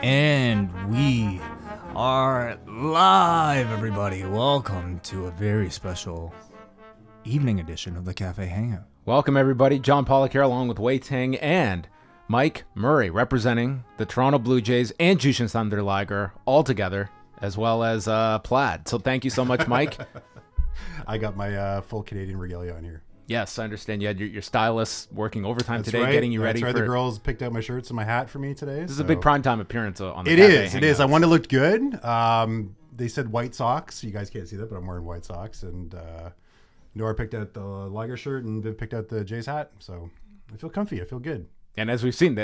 And we are live, everybody. Welcome to a very special evening edition of the Café Hangout. Welcome, everybody. John Pollock here, along with Ting and Mike Murray, representing the Toronto Blue Jays and Jushin Thunder Liger all together, as well as Plaid. So thank you so much, Mike. I got my full Canadian regalia on here. Yes, I understand you had your stylist working overtime That's today, right. getting you ready That's right. for... The girls picked out my shirts and my hat for me today. This is a big primetime appearance on the It Café is. It is. Hangouts. I wanted to look good. They said white socks. You guys can't see that, but I'm wearing white socks. And Nora picked out the Liger shirt, and Viv picked out the Jays hat. So I feel comfy. I feel good. And as we've seen,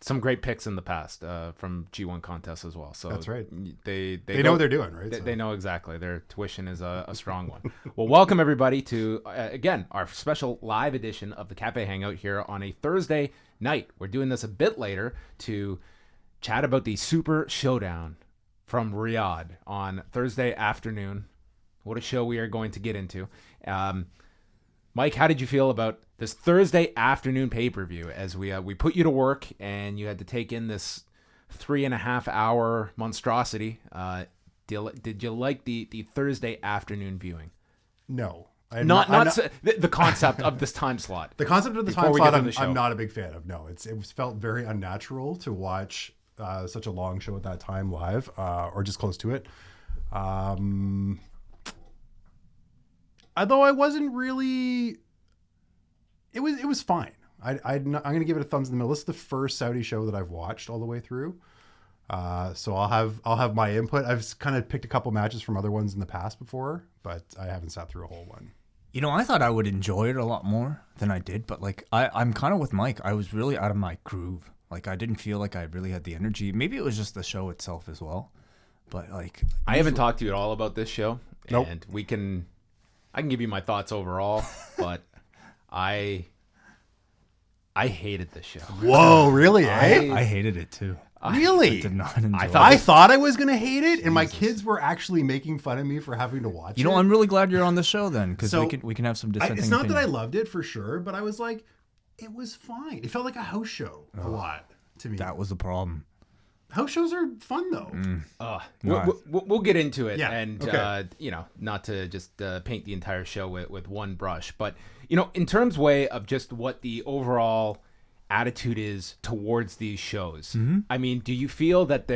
some great picks in the past from G1 contests as well. So that's right. They know what they're doing, right? They know exactly. Their tuition is a strong one. Well, welcome everybody to, again, our special live edition of the Café Hangout here on a Thursday night. We're doing this a bit later to chat about the Super ShowDown from Riyadh on Thursday afternoon. What a show we are going to get into. Mike, how did you feel about this Thursday afternoon pay-per-view as we put you to work and you had to take in this 3.5 hour monstrosity? Did you like the Thursday afternoon viewing? No. The concept of this time slot. The concept of the time slot I'm not a big fan of. No, it felt very unnatural to watch such a long show at that time live or just close to it. Although I wasn't really, it was fine. I'm going to give it a thumbs in the middle. This is the first Saudi show that I've watched all the way through. So I'll have my input. I've kind of picked a couple matches from other ones in the past before, but I haven't sat through a whole one. You know, I thought I would enjoy it a lot more than I did, but like I'm kind of with Mike. I was really out of my groove. Like I didn't feel like I really had the energy. Maybe it was just the show itself as well. But like I haven't talked to you at all about this show. Nope. And I can give you my thoughts overall, but I hated this show. Whoa, really? I hated it too. Really? I did not enjoy it. I thought I was going to hate it, and my kids were actually making fun of me for having to watch it. You know, I'm really glad you're on the show then, because we can have some dissenting It's not that I opinions. loved it for sure, but I was like, it was fine. It felt like a house show a lot to me. That was the problem. House shows are fun though. We'll get into it, Yeah, and okay. not to just paint the entire show with one brush, but in terms of just what the overall attitude is towards these shows. Mm-hmm. I mean, do you feel that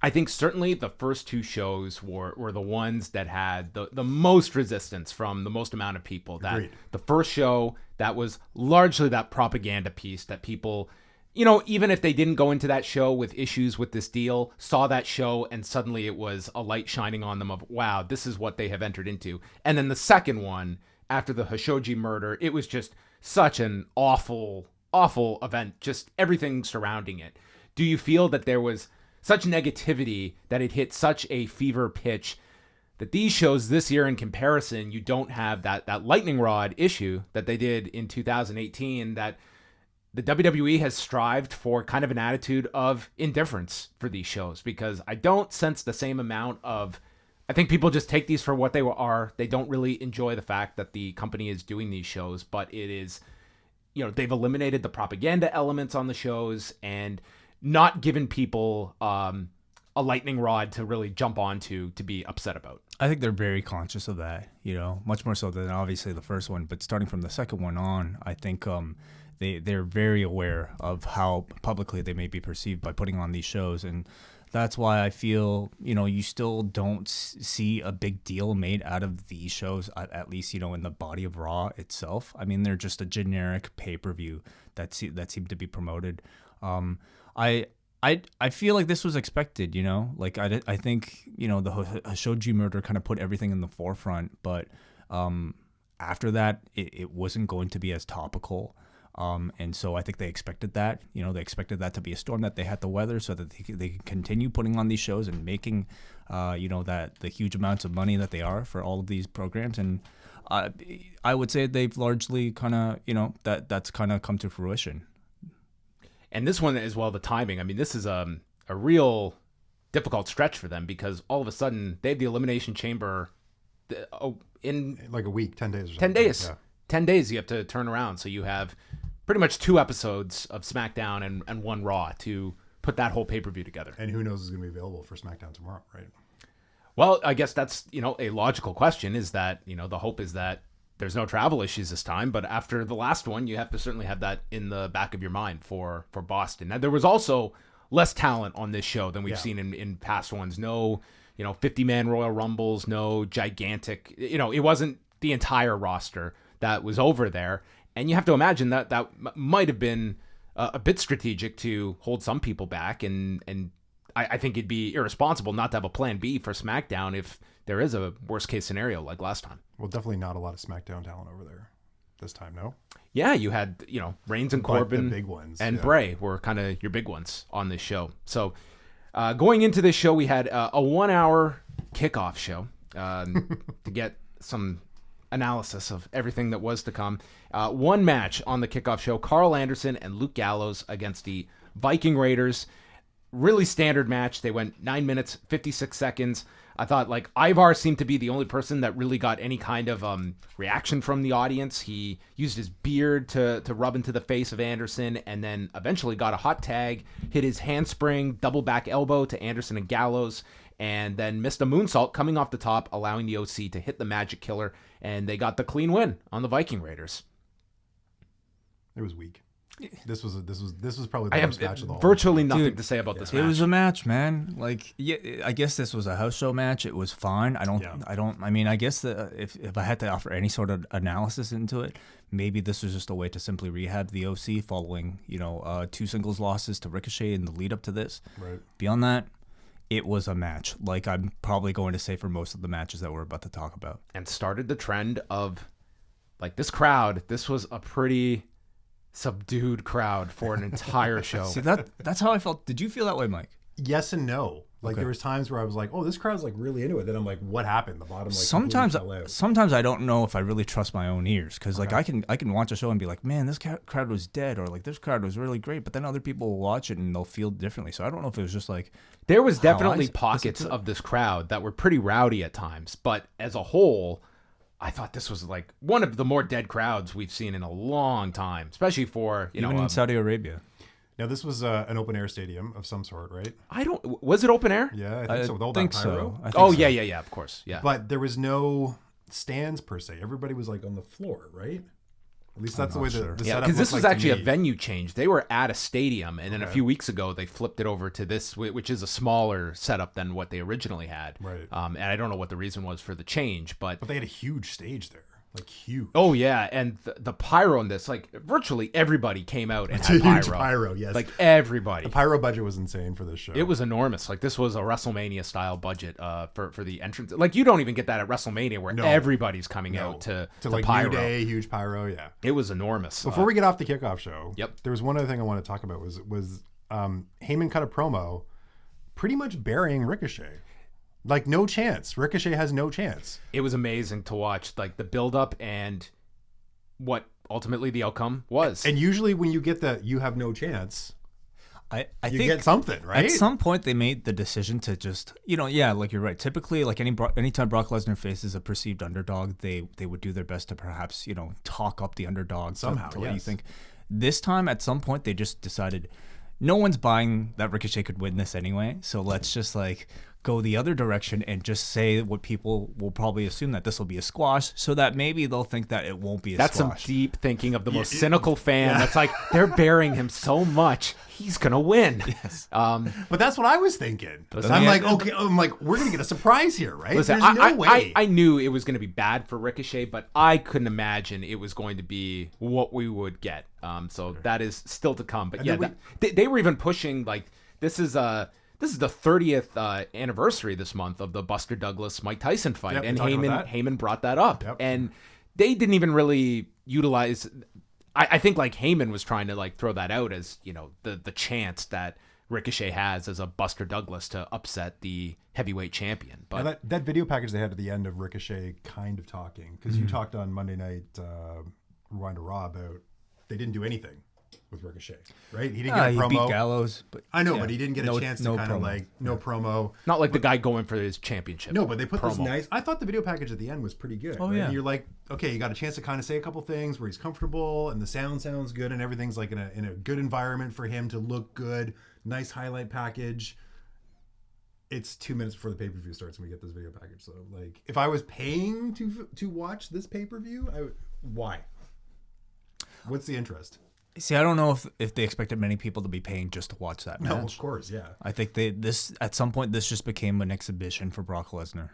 I think certainly the first two shows were the ones that had the most resistance from the most amount of people. That Agreed. The first show, that was largely that propaganda piece that people, even if they didn't go into that show with issues with this deal, saw that show and suddenly it was a light shining on them of, wow, this is what they have entered into. And then the second one, after the Khashoggi murder, it was just such an awful event, just everything surrounding it. Do you feel that there was such negativity that it hit such a fever pitch that these shows this year in comparison, you don't have that lightning rod issue that they did in 2018, that the WWE has strived for kind of an attitude of indifference for these shows? Because I don't sense the same amount of, I think people just take these for what they are. They don't really enjoy the fact that the company is doing these shows, but it is, they've eliminated the propaganda elements on the shows and not given people a lightning rod to really jump onto to be upset about. I think they're very conscious of that, much more so than obviously the first one. But starting from the second one on, I think they're very aware of how publicly they may be perceived by putting on these shows. And that's why I feel, you still don't see a big deal made out of these shows, at least, in the body of Raw itself. I mean, they're just a generic pay-per-view that seemed to be promoted. I feel like this was expected, like I think, the Khashoggi murder kind of put everything in the forefront, but after that, it wasn't going to be as topical. And so I think they expected that, they expected that to be a storm that they had to weather so that they could continue putting on these shows and making, that the huge amounts of money that they are for all of these programs. And I would say they've largely kind of, that's kind of come to fruition. And this one as well, the timing. I mean, this is a real difficult stretch for them because all of a sudden they have the Elimination Chamber in like a week, 10 days or something. 10 days. Yeah. 10 days you have to turn around. So you have pretty much 2 episodes of SmackDown and 1 Raw to put that whole pay-per-view together. And who knows is going to be available for SmackDown tomorrow, right? Well, I guess that's, a logical question is that, the hope is that there's no travel issues this time. But after the last one, you have to certainly have that in the back of your mind for Boston. Now, there was also less talent on this show than we've seen in past ones. No, 50-man Royal Rumbles, no gigantic, it wasn't the entire roster that was over there. And you have to imagine that might have been a bit strategic to hold some people back. And I think it'd be irresponsible not to have a plan B for SmackDown if there is a worst case scenario like last time. Well, definitely not a lot of SmackDown talent over there this time, no? Yeah, you had, Reigns and Corbin, the big ones, and Bray were kind of your big ones on this show. So going into this show, we had a 1 hour kickoff show to get some analysis of everything that was to come. One match on the kickoff show, Carl Anderson and Luke Gallows against the Viking Raiders. Really standard match. They went 9 minutes, 56 seconds. I thought Ivar seemed to be the only person that really got any kind of reaction from the audience. He used his beard to rub into the face of Anderson and then eventually got a hot tag, hit his handspring, double back elbow to Anderson and Gallows, and then missed a moonsault coming off the top, allowing the OC to hit the Magic Killer, and they got the clean win on the Viking Raiders. It was weak. This was probably the worst match of the whole. Virtually nothing to say about this match. It was a match, man. I guess this was a house show match. It was fine. I guess if I had to offer any sort of analysis into it, maybe this was just a way to simply rehab the OC following, 2 singles losses to Ricochet in the lead up to this. Right. Beyond that, it was a match. Like I'm probably going to say for most of the matches that we're about to talk about. And started the trend of this crowd. This was a pretty subdued crowd for an entire show. See, that's how I felt. Did you feel that way, Mike? Yes and no. There was times where I was like, "Oh, this crowd's really into it." Then I'm like, "What happened?" The bottom sometimes I don't know if I really trust my own ears because I can watch a show and be like, "Man, this crowd was dead," or this crowd was really great. But then other people will watch it and they'll feel differently. So I don't know if it was just there was definitely pockets of this crowd that were pretty rowdy at times, but as a whole, I thought this was one of the more dead crowds we've seen in a long time, especially for even in Saudi Arabia. Now this was an open air stadium of some sort, right? Was it open air? Yeah, I think so. With all that pyro. So. Yeah, of course, yeah. But there was no stands per se. Everybody was on the floor, right? At least that's the way the setup because this was like actually a venue change. They were at a stadium, and then a few weeks ago they flipped it over to this, which is a smaller setup than what they originally had. Right. And I don't know what the reason was for the change, but they had a huge stage there, huge. Oh yeah, and the pyro in this, virtually everybody came out and had huge pyro. Yes, everybody. The pyro budget was insane for this show. It was enormous. This was a WrestleMania style budget for the entrance. You don't even get that at WrestleMania where everybody's coming out to pyro. New Day, huge pyro. Yeah, it was enormous. Before we get off the kickoff show, yep, there was one other thing I want to talk about. Was Heyman cut a promo, pretty much burying Ricochet. No chance. Ricochet has no chance. It was amazing to watch, the build-up and what ultimately the outcome was. And usually when you get you have no chance, I you think get something, right? At some point they made the decision to just, you're right. Typically, anytime Brock Lesnar faces a perceived underdog, they would do their best to perhaps, talk up the underdog somehow. To let you think. This time, at some point, they just decided no one's buying that Ricochet could win this anyway. So let's just go the other direction and just say what people will probably assume, that this will be a squash, so that maybe they'll think that it won't be a That's squash. That's some deep thinking of the most cynical fan. Yeah. That's they're burying him so much, he's going to win. Yes. But that's what I was thinking. I'm we're going to get a surprise here, right? Listen, There's no way. I knew it was going to be bad for Ricochet, but I couldn't imagine it was going to be what we would get. So that is still to come. But they were even pushing, this is the 30th anniversary this month of the Buster Douglas Mike Tyson fight, and Heyman brought that up, and they didn't even really utilize. I think Heyman was trying to throw that out as the chance that Ricochet has as a Buster Douglas to upset the heavyweight champion. But that video package they had at the end of Ricochet kind of talking, because you talked on Monday Night Rewind to Raw about they didn't do anything with Ricochet, right? He didn't get a promo. He beat Gallows, but I know, but he didn't get a chance to no promo. Not the guy going for his championship. No, but they put this nice. I thought the video package at the end was pretty good. Oh right? yeah, and you're okay, you got a chance to kind of say a couple things where he's comfortable and the sound sounds good and everything's in a good environment for him to look good. nice highlight package. It's 2 minutes before the pay-per-view starts and we get this video package. So like, if I was paying to watch this pay-per-view, why? What's the interest? See, I don't know if they expected many people to be paying just to watch that match. No, of course, yeah. I think this at some point this just became an exhibition for Brock Lesnar.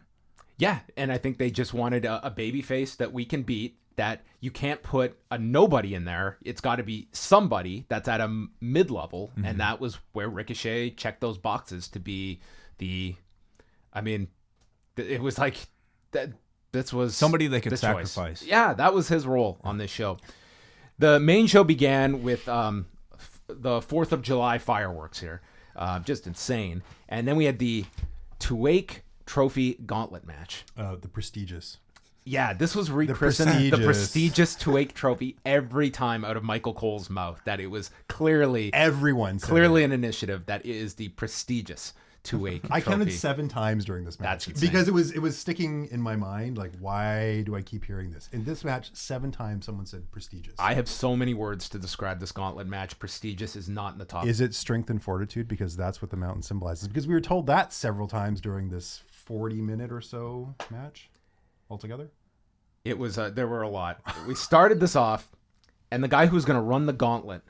Yeah, and I think they just wanted a babyface that we can beat, that you can't put a nobody in there. It's got to be somebody that's at a mid-level, and that was where Ricochet checked those boxes to be it was like that. This was Somebody they could the sacrifice. Choice. Yeah, that was his role on this show. The main show began with the 4th of July fireworks here. Just insane. And then we had the Tuwaiq Trophy Gauntlet match. The prestigious. Yeah, this was rechristened the prestigious Tuwaiq Trophy every time out of Michael Cole's mouth, that it was clearly an initiative that is the prestigious Tuwaiq Trophy. I counted 7 times during this match. That's insane. Because it was sticking in my mind. Like, why do I keep hearing this? In this match, 7 times someone said prestigious. I have so many words to describe this gauntlet match. Prestigious is not in the top. Is it strength and fortitude? Because that's what the mountain symbolizes. Because we were told that several times during this 40-minute or so match altogether. It was there were a lot. We started this off, and the guy who was going to run the gauntlet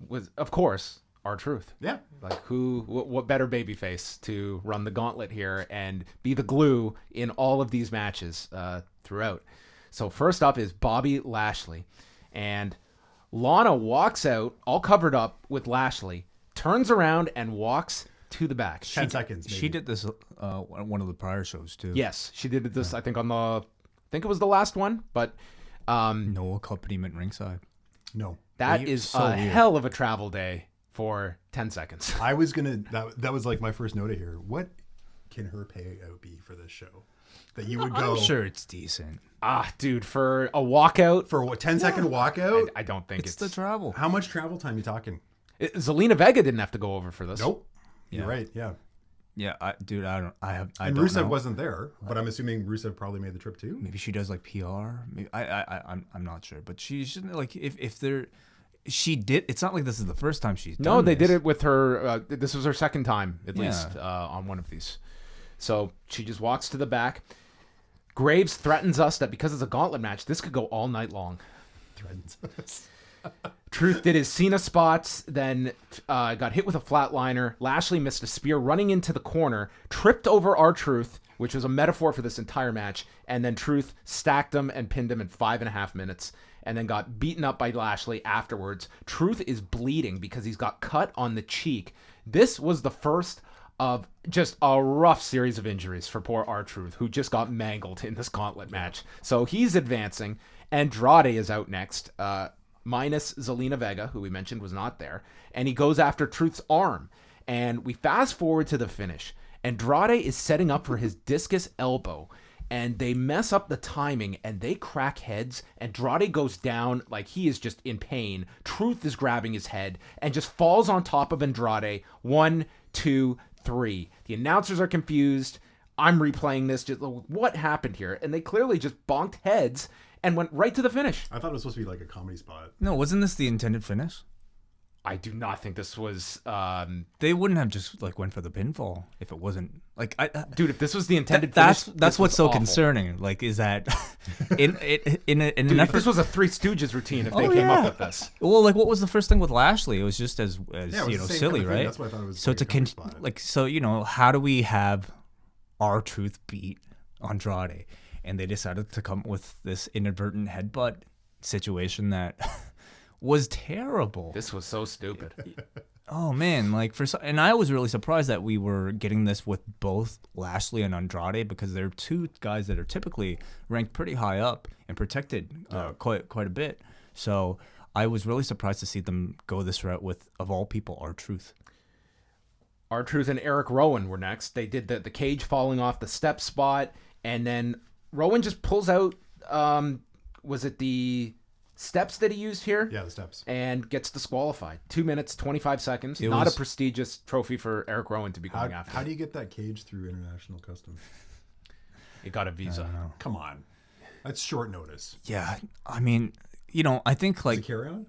was, of course, R-Truth. Yeah. Like, what better babyface to run the gauntlet here and be the glue in all of these matches throughout. So first up is Bobby Lashley, and Lana walks out all covered up with Lashley, turns around and walks to the back. 10 seconds. Maybe. She did this one of the prior shows too. Yes, she did this. I think it was the last one, but no accompaniment ringside. No. That is so a weird. Hell of a travel day for 10 seconds. I was gonna that was like my first note here. What can her payout be for this show? That you would go. I'm sure it's decent. Dude, for a walkout, for what 10-second walkout? I don't think it's the travel. How much travel time are you talking? Zelina Vega didn't have to go over for this. Nope. You're right. Yeah. Yeah, I don't Rusev know. wasn't there, but I'm assuming Rusev probably made the trip too. Maybe she does like PR. Maybe I'm not sure, but she shouldn't like if they're. She did. It's not like this is the first time she's done they this. did it with her. This was her second time, at least, on one of these. So she just walks to the back. Graves threatens us that because it's a gauntlet match, this could go all night long. Threatens us. Truth did his Cena spots, then got hit with a flatliner. Lashley missed a spear running into the corner, tripped over R-Truth, which was a metaphor for this entire match, and then Truth stacked him and pinned him in 5.5 minutes, and then got beaten up by Lashley afterwards. Truth is bleeding because he's got cut on the cheek. This was the first of just a rough series of injuries for poor R-Truth, who just got mangled in this gauntlet match. So he's advancing. Andrade is out next, minus Zelina Vega, who we mentioned was not there, and he goes after Truth's arm. And we fast forward to the finish. Andrade is setting up for his discus elbow, and they mess up the timing, and they crack heads. Andrade goes down like he is just in pain. Truth is grabbing his head and just falls on top of Andrade. 1, 2, 3. The announcers are confused. I'm replaying this. Just what happened here? And they clearly just bonked heads and went right to the finish. I thought it was supposed to be like a comedy spot. No, wasn't this the intended finish? I do not think this was. They wouldn't have just like went for the pinfall if it wasn't like. Dude, if this was the intended finish, that's what's so awful. Concerning. Like, is that in an Dude, effort? If this was a Three Stooges routine, if they came up with this. Well, like, what was the first thing with Lashley? It was just as silly, right? That's why I thought it was. So how do we have R-Truth beat Andrade? And they decided to come with this inadvertent headbutt situation that was terrible. This was so stupid. Oh man, and I was really surprised that we were getting this with both Lashley and Andrade, because they're two guys that are typically ranked pretty high up and protected quite a bit. So I was really surprised to see them go this route with, of all people, R-Truth. R-Truth and Eric Rowan were next. They did the cage falling off the step spot, and then Rowan just pulls out, was it the steps that he used here? Yeah, the steps. And gets disqualified. 2 minutes, 25 seconds. Not a prestigious trophy for Eric Rowan to be going after. How do you get that cage through international customs? It got a visa. Come on. That's short notice. Yeah, I mean, I think like... Does it carry on?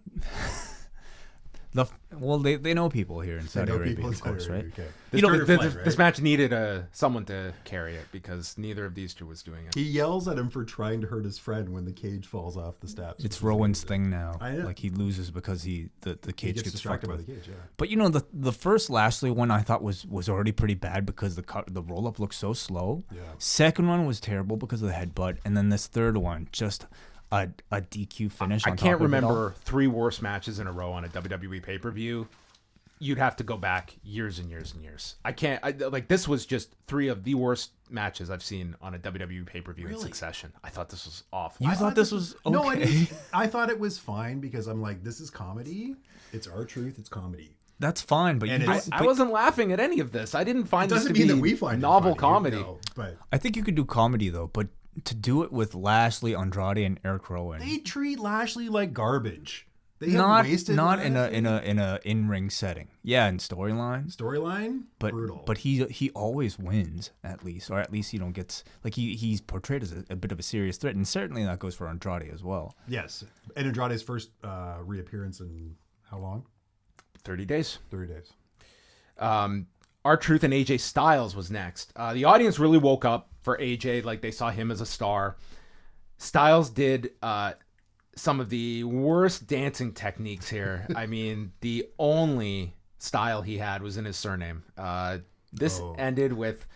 They know people here in Saudi Arabia, of course, right? Okay. This match needed someone to carry it because neither of these two was doing it. He yells at him for trying to hurt his friend when the cage falls off the steps. It's Rowan's thing now. I know. Like he loses because the cage gets gets distracted fucked by the with. cage. Yeah. But the first Lashley one I thought was already pretty bad because the roll up looked so slow. Yeah. Second one was terrible because of the headbutt, and then this third one just a DQ finish. I on can't top of it all. remember 3 worse matches in a row on a WWE pay-per-view. You'd have to go back years and years and years. I can't. This was just 3 of the worst matches I've seen on a WWE pay-per-view in succession. I thought this was awful. You thought this was okay? No, I thought it was fine because I'm like, this is comedy. It's R-Truth. It's comedy. That's fine, but I wasn't laughing at any of this. I didn't find this to be that we find novel it funny, comedy. no, but I think you could do comedy though, but to do it with Lashley, Andrade, and Eric Rowan, they treat Lashley like garbage. They have not wasted in Lashley. a in-ring setting. Yeah, in storyline, storyline, brutal. But he always wins at least, or at least gets like he's portrayed as a bit of a serious threat, and certainly that goes for Andrade as well. Yes, and Andrade's first reappearance in how long? 30 days. 30 days. R-Truth and AJ Styles was next. The audience really woke up for AJ, like they saw him as a star. Styles did some of the worst dancing techniques here. I mean, the only style he had was in his surname. This ended with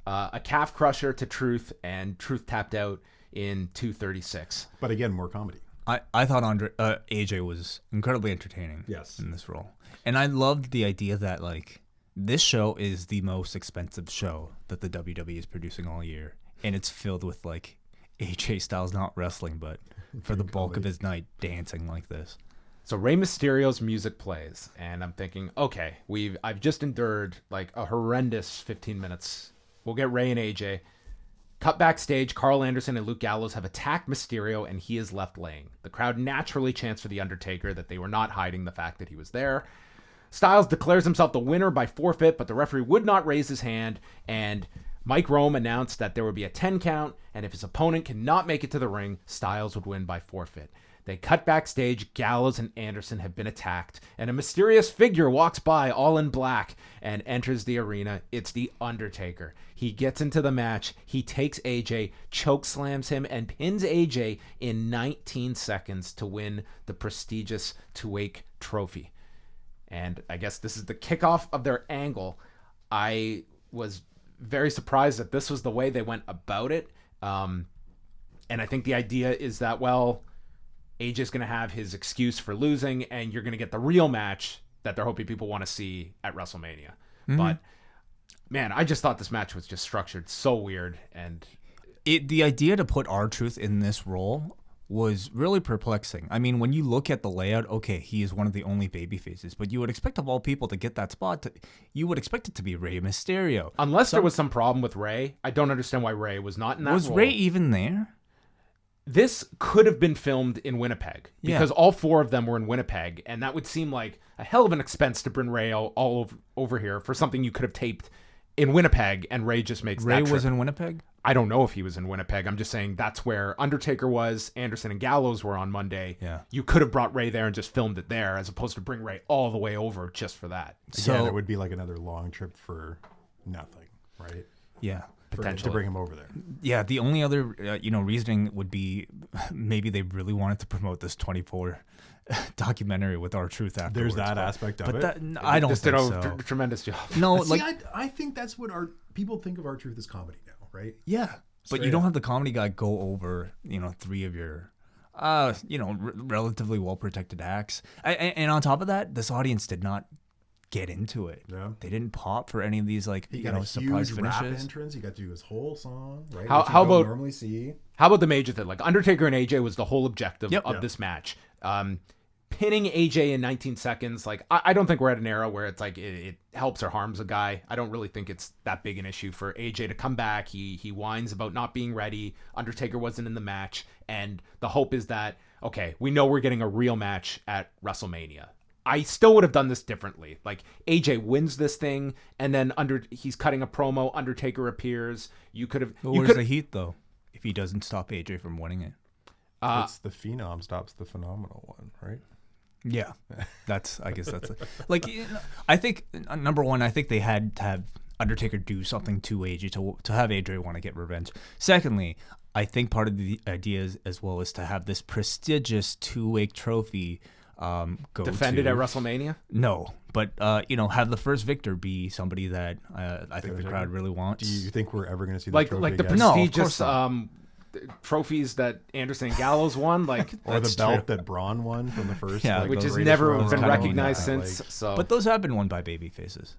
a calf crusher to Truth, and Truth tapped out in 2:36. But again, more comedy. I thought AJ was incredibly entertaining. Yes. In this role, and I loved the idea that like this show is the most expensive show that the WWE is producing all year, and it's filled with like AJ Styles not wrestling, but for the bulk of his night dancing like this. So Rey Mysterio's music plays, and I'm thinking, okay, I've just endured like a horrendous 15 minutes. We'll get Rey and AJ. Cut backstage, Carl Anderson and Luke Gallows have attacked Mysterio, and he is left laying. The crowd naturally chants for The Undertaker, that they were not hiding the fact that he was there. Styles declares himself the winner by forfeit, but the referee would not raise his hand, and Mike Rome announced that there would be a 10 count, and if his opponent cannot make it to the ring, Styles would win by forfeit. They cut backstage, Gallows and Anderson have been attacked, and a mysterious figure walks by all in black and enters the arena. It's The Undertaker. He gets into the match, he takes AJ, chokeslams him, and pins AJ in 19 seconds to win the prestigious Tuwaiq Trophy. And I guess this is the kickoff of their angle. I was very surprised that this was the way they went about it. And I think the idea is that, well, AJ's going to have his excuse for losing, and you're going to get the real match that they're hoping people want to see at WrestleMania. Mm-hmm. But, man, I just thought this match was just structured so weird. And the idea to put R-Truth in this role was really perplexing. I mean, when you look at the layout, okay, he is one of the only baby faces, but you would expect of all people to get that spot, you would expect it to be Rey Mysterio. Unless there was some problem with Rey. I don't understand why Rey was not in that role. Was Rey even there? This could have been filmed in Winnipeg because all 4 of them were in Winnipeg, and that would seem like a hell of an expense to bring Rey all over here for something you could have taped in Winnipeg, and Rey just makes that trip. Rey was in Winnipeg? I don't know if he was in Winnipeg. I'm just saying that's where Undertaker was, Anderson and Gallows were on Monday. Yeah. You could have brought Rey there and just filmed it there as opposed to bring Rey all the way over just for that. So it would be like another long trip for nothing, right? Yeah. Potentially. To bring him over there. Yeah, the only other reasoning would be maybe they really wanted to promote this 24 documentary with R-Truth afterwards. There's that aspect of it. But I don't think so. Did a tremendous job. No, See, I think that's what people think of R-Truth as comedy now, right? Yeah, but you don't have the comedy guy go over 3 of your relatively well protected acts, and on top of that, this audience did not get into it. Yeah. They didn't pop for any of these huge surprise finishes. rap entrance. He got to do his whole song, right? How about normally see? How about the major thing? Like Undertaker and AJ was the whole objective of this match. Pinning AJ in 19 seconds. Like I don't think we're at an era where it's like it helps or harms a guy. I don't really think it's that big an issue for AJ to come back. He whines about not being ready. Undertaker wasn't in the match, and the hope is that okay, we know we're getting a real match at WrestleMania. I still would have done this differently. Like AJ wins this thing, and then he's cutting a promo. Undertaker appears. You could have. Where's the heat though? If he doesn't stop AJ from winning it, It's the Phenom stops the phenomenal one, right? Yeah, I guess that's like, I think number one, I think they had to have Undertaker do something to AJ to have AJ want to get revenge. Secondly, I think part of the idea is, as well, is to have this prestigious Tuwaiq Trophy defended at WrestleMania. No, but have the first victor be somebody that I think the crowd really wants. Do you think we're ever going to see the like trophy like the again? prestigious trophies that Anderson and Gallows won, like or the belt that Braun won from the first, which has greatest never Royal been Rumble, recognized since. So, but those have been won by baby faces.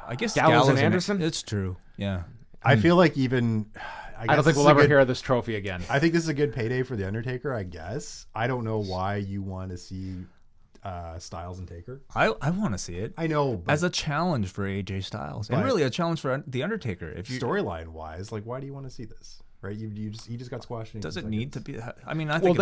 I guess Gallows and Anderson. It's true. Yeah. I feel like even. I don't think we'll ever hear of this trophy again. I think this is a good payday for the Undertaker. I guess. I don't know why you want to see Styles and Taker. I want to see it. I know, but as a challenge for AJ Styles, and really a challenge for the Undertaker. If you storyline wise, like, why do you want to see this? Right? He just got squashed. In does it need to be? I mean, I think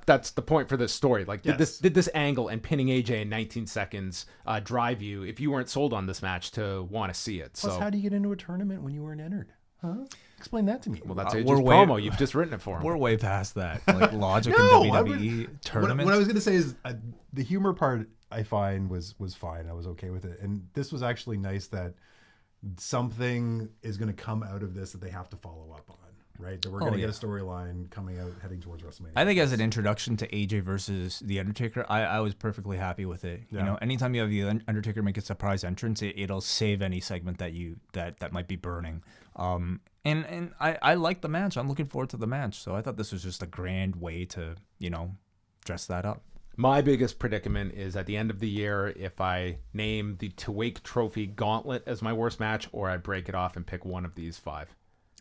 that's the point for this story. Like, did this angle and pinning AJ in 19 seconds drive you, if you weren't sold on this match, to want to see it? Plus, how do you get into a tournament when you weren't entered? Huh? Explain that to me. Well, that's AJ's promo. You've just written it for him. We're way past that. Like, logic in WWE tournaments. What I was going to say is the humor part I find was fine. I was okay with it, and this was actually nice that something is going to come out of this that they have to follow up on. Right, that we're going to get a storyline coming out heading towards WrestleMania. I think as an introduction to AJ versus the Undertaker, I was perfectly happy with it. Yeah. You know, anytime you have the Undertaker make a surprise entrance, it'll save any segment that might be burning. And I like the match. I'm looking forward to the match. So I thought this was just a grand way to dress that up. My biggest predicament is at the end of the year, if I name the Tuwaiq Trophy Gauntlet as my worst match, or I break it off and pick one of these 5.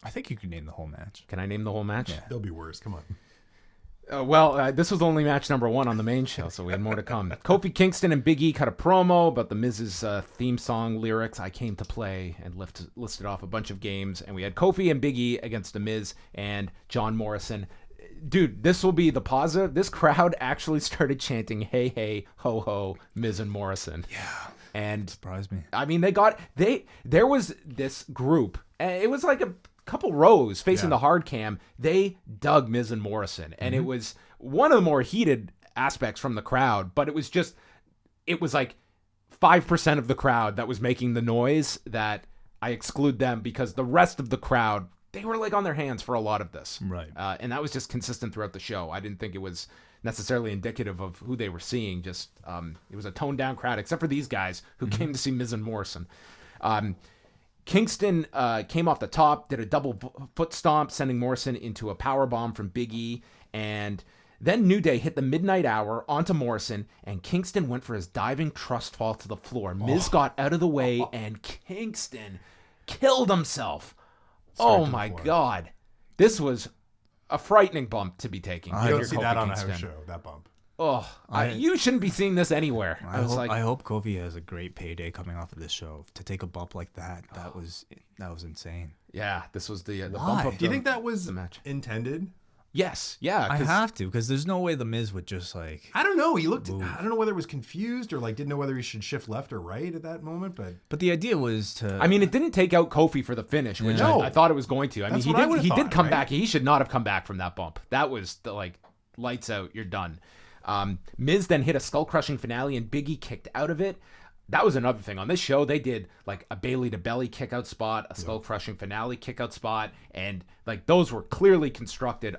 I think you could name the whole match. Can I name the whole match? Yeah. They'll be worse. Come on. This was only match number 1 on the main show, so we had more to come. Kofi Kingston and Big E cut a promo about the Miz's theme song lyrics, "I came to play," and listed off a bunch of games. And we had Kofi and Big E against the Miz and John Morrison. Dude, this will be the positive. This crowd actually started chanting, "Hey, hey, ho, ho, Miz and Morrison." Yeah. And surprised me. I mean, there was this group, and it was like a couple rows facing the hard cam. They dug Miz and Morrison, and it was one of the more heated aspects from the crowd, but it was like 5% of the crowd that was making the noise that I exclude them, because the rest of the crowd, they were like on their hands for a lot of this. Right. And that was just consistent throughout the show. I didn't think it was necessarily indicative of who they were seeing. Just it was a toned down crowd, except for these guys who came to see Miz and Morrison. Kingston came off the top, did a double foot stomp, sending Morrison into a power bomb from Big E, and then New Day hit the midnight hour onto Morrison, and Kingston went for his diving trust fall to the floor. Miz got out of the way, and Kingston killed himself. Oh my God. This was a frightening bump to be taking. You don't see that on a house show, that bump. Oh, you shouldn't be seeing this anywhere. I hope Kofi has a great payday coming off of this show. To take a bump like that, that was insane. Yeah, this was the bump up. Do you think that was the match intended? Yes, yeah. I have to, because there's no way the Miz would just like. I don't know. He looked. I don't know whether it was confused or like didn't know whether he should shift left or right at that moment. But the idea was to. I mean, it didn't take out Kofi for the finish, which I thought it was going to. I mean, he did come back. He should not have come back from that bump. That was lights out. You're done. Miz then hit a skull-crushing finale, and Big E kicked out of it. That was another thing. On this show, they did like a Bailey to belly kick-out spot, a skull-crushing finale kick-out spot, and like those were clearly constructed.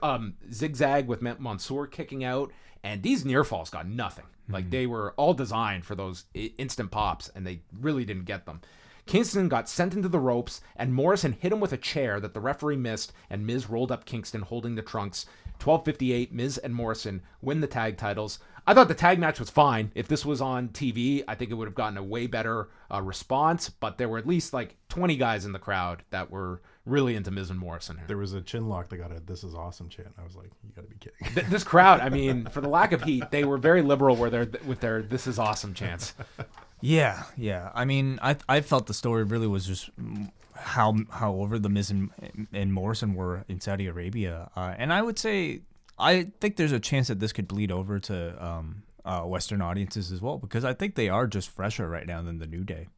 Zigzag with Mansoor kicking out, and these near falls got nothing. Like they were all designed for those instant pops, and they really didn't get them. Kingston got sent into the ropes, and Morrison hit him with a chair that the referee missed, and Miz rolled up Kingston holding the trunks. 12:58, Miz and Morrison win the tag titles. I thought the tag match was fine. If this was on TV, I think it would have gotten a way better response, but there were at least like 20 guys in the crowd that were really into Miz and Morrison here. There was a chin lock that got a "This is awesome" chant. I was like, you got to be kidding. This crowd, I mean, for the lack of heat, they were very liberal with their "This is awesome" chants. Yeah. I mean, I felt the story really was just how over the Miz and Morrison were in Saudi Arabia, and I would say I think there's a chance that this could bleed over to Western audiences as well, because I think they are just fresher right now than the New Day.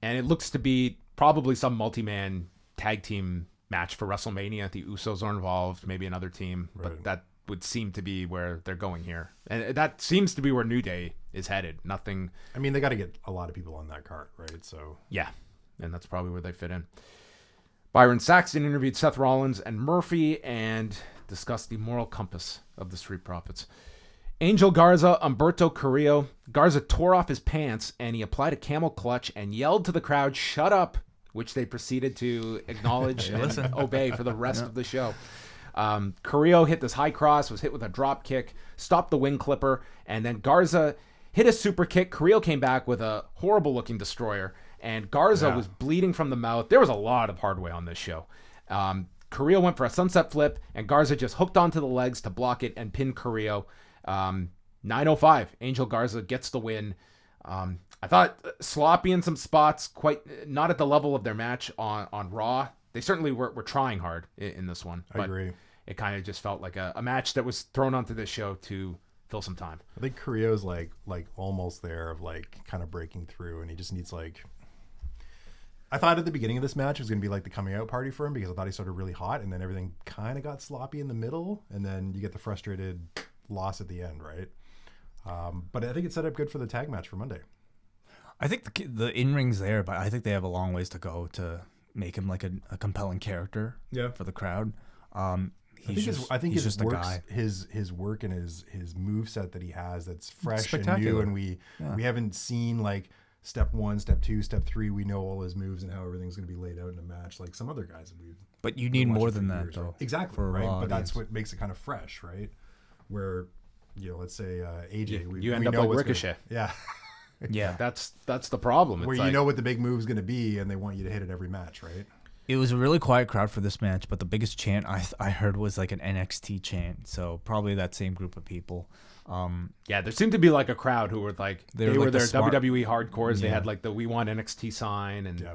And it looks to be probably some multi-man tag team match for WrestleMania. The Usos are involved, maybe another team, but would seem to be where they're going here. And that seems to be where New Day is headed. Nothing. I mean, they got to get a lot of people on that card, right? So Yeah, and that's probably where they fit in. Byron Saxton interviewed Seth Rollins and Murphy and discussed the moral compass of the Street Profits. Angel Garza, Humberto Carrillo. Garza tore off his pants and he applied a camel clutch and yelled to the crowd, "Shut up," which they proceeded to acknowledge and obey for the rest of the show. Carrillo hit this high cross, was hit with a drop kick, stopped the wing clipper, and then Garza hit a super kick. Carrillo came back with a horrible looking destroyer, and Garza was bleeding from the mouth. There was a lot of hard way on this show. Carrillo went for a sunset flip, and Garza just hooked onto the legs to block it and pinned Carrillo. 9:05, Angel Garza gets the win. I thought sloppy in some spots, quite not at the level of their match on Raw. They certainly were trying hard in this one. I agree. It kind of just felt like a match that was thrown onto this show to fill some time. I think Carrillo's like almost there of like kind of breaking through, and he just needs like. I thought at the beginning of this match it was going to be like the coming out party for him because I thought he started really hot, and then everything kind of got sloppy in the middle, and then you get the frustrated loss at the end, right? But I think it's set up good for the tag match for Monday. I think the in-ring's there, but I think they have a long ways to go to make him like a compelling character for the crowd. I think his just a guy. His work and his moveset that he has that's fresh and new, and we haven't seen like step 1, step 2, step 3. We know all his moves and how everything's going to be laid out in a match like some other guys that we've. But you need more than that, though. Exactly, right? But that's what makes it kind of fresh, right? Where, let's say AJ, you end up like Ricochet. Yeah, that's the problem. Where you know what the big move's going to be, and they want you to hit it every match, right? It was a really quiet crowd for this match, but the biggest chant I heard was like an NXT chant. So probably that same group of people. There seemed to be like a crowd who were like they were their WWE hardcores. They had like the "We Want NXT" sign and.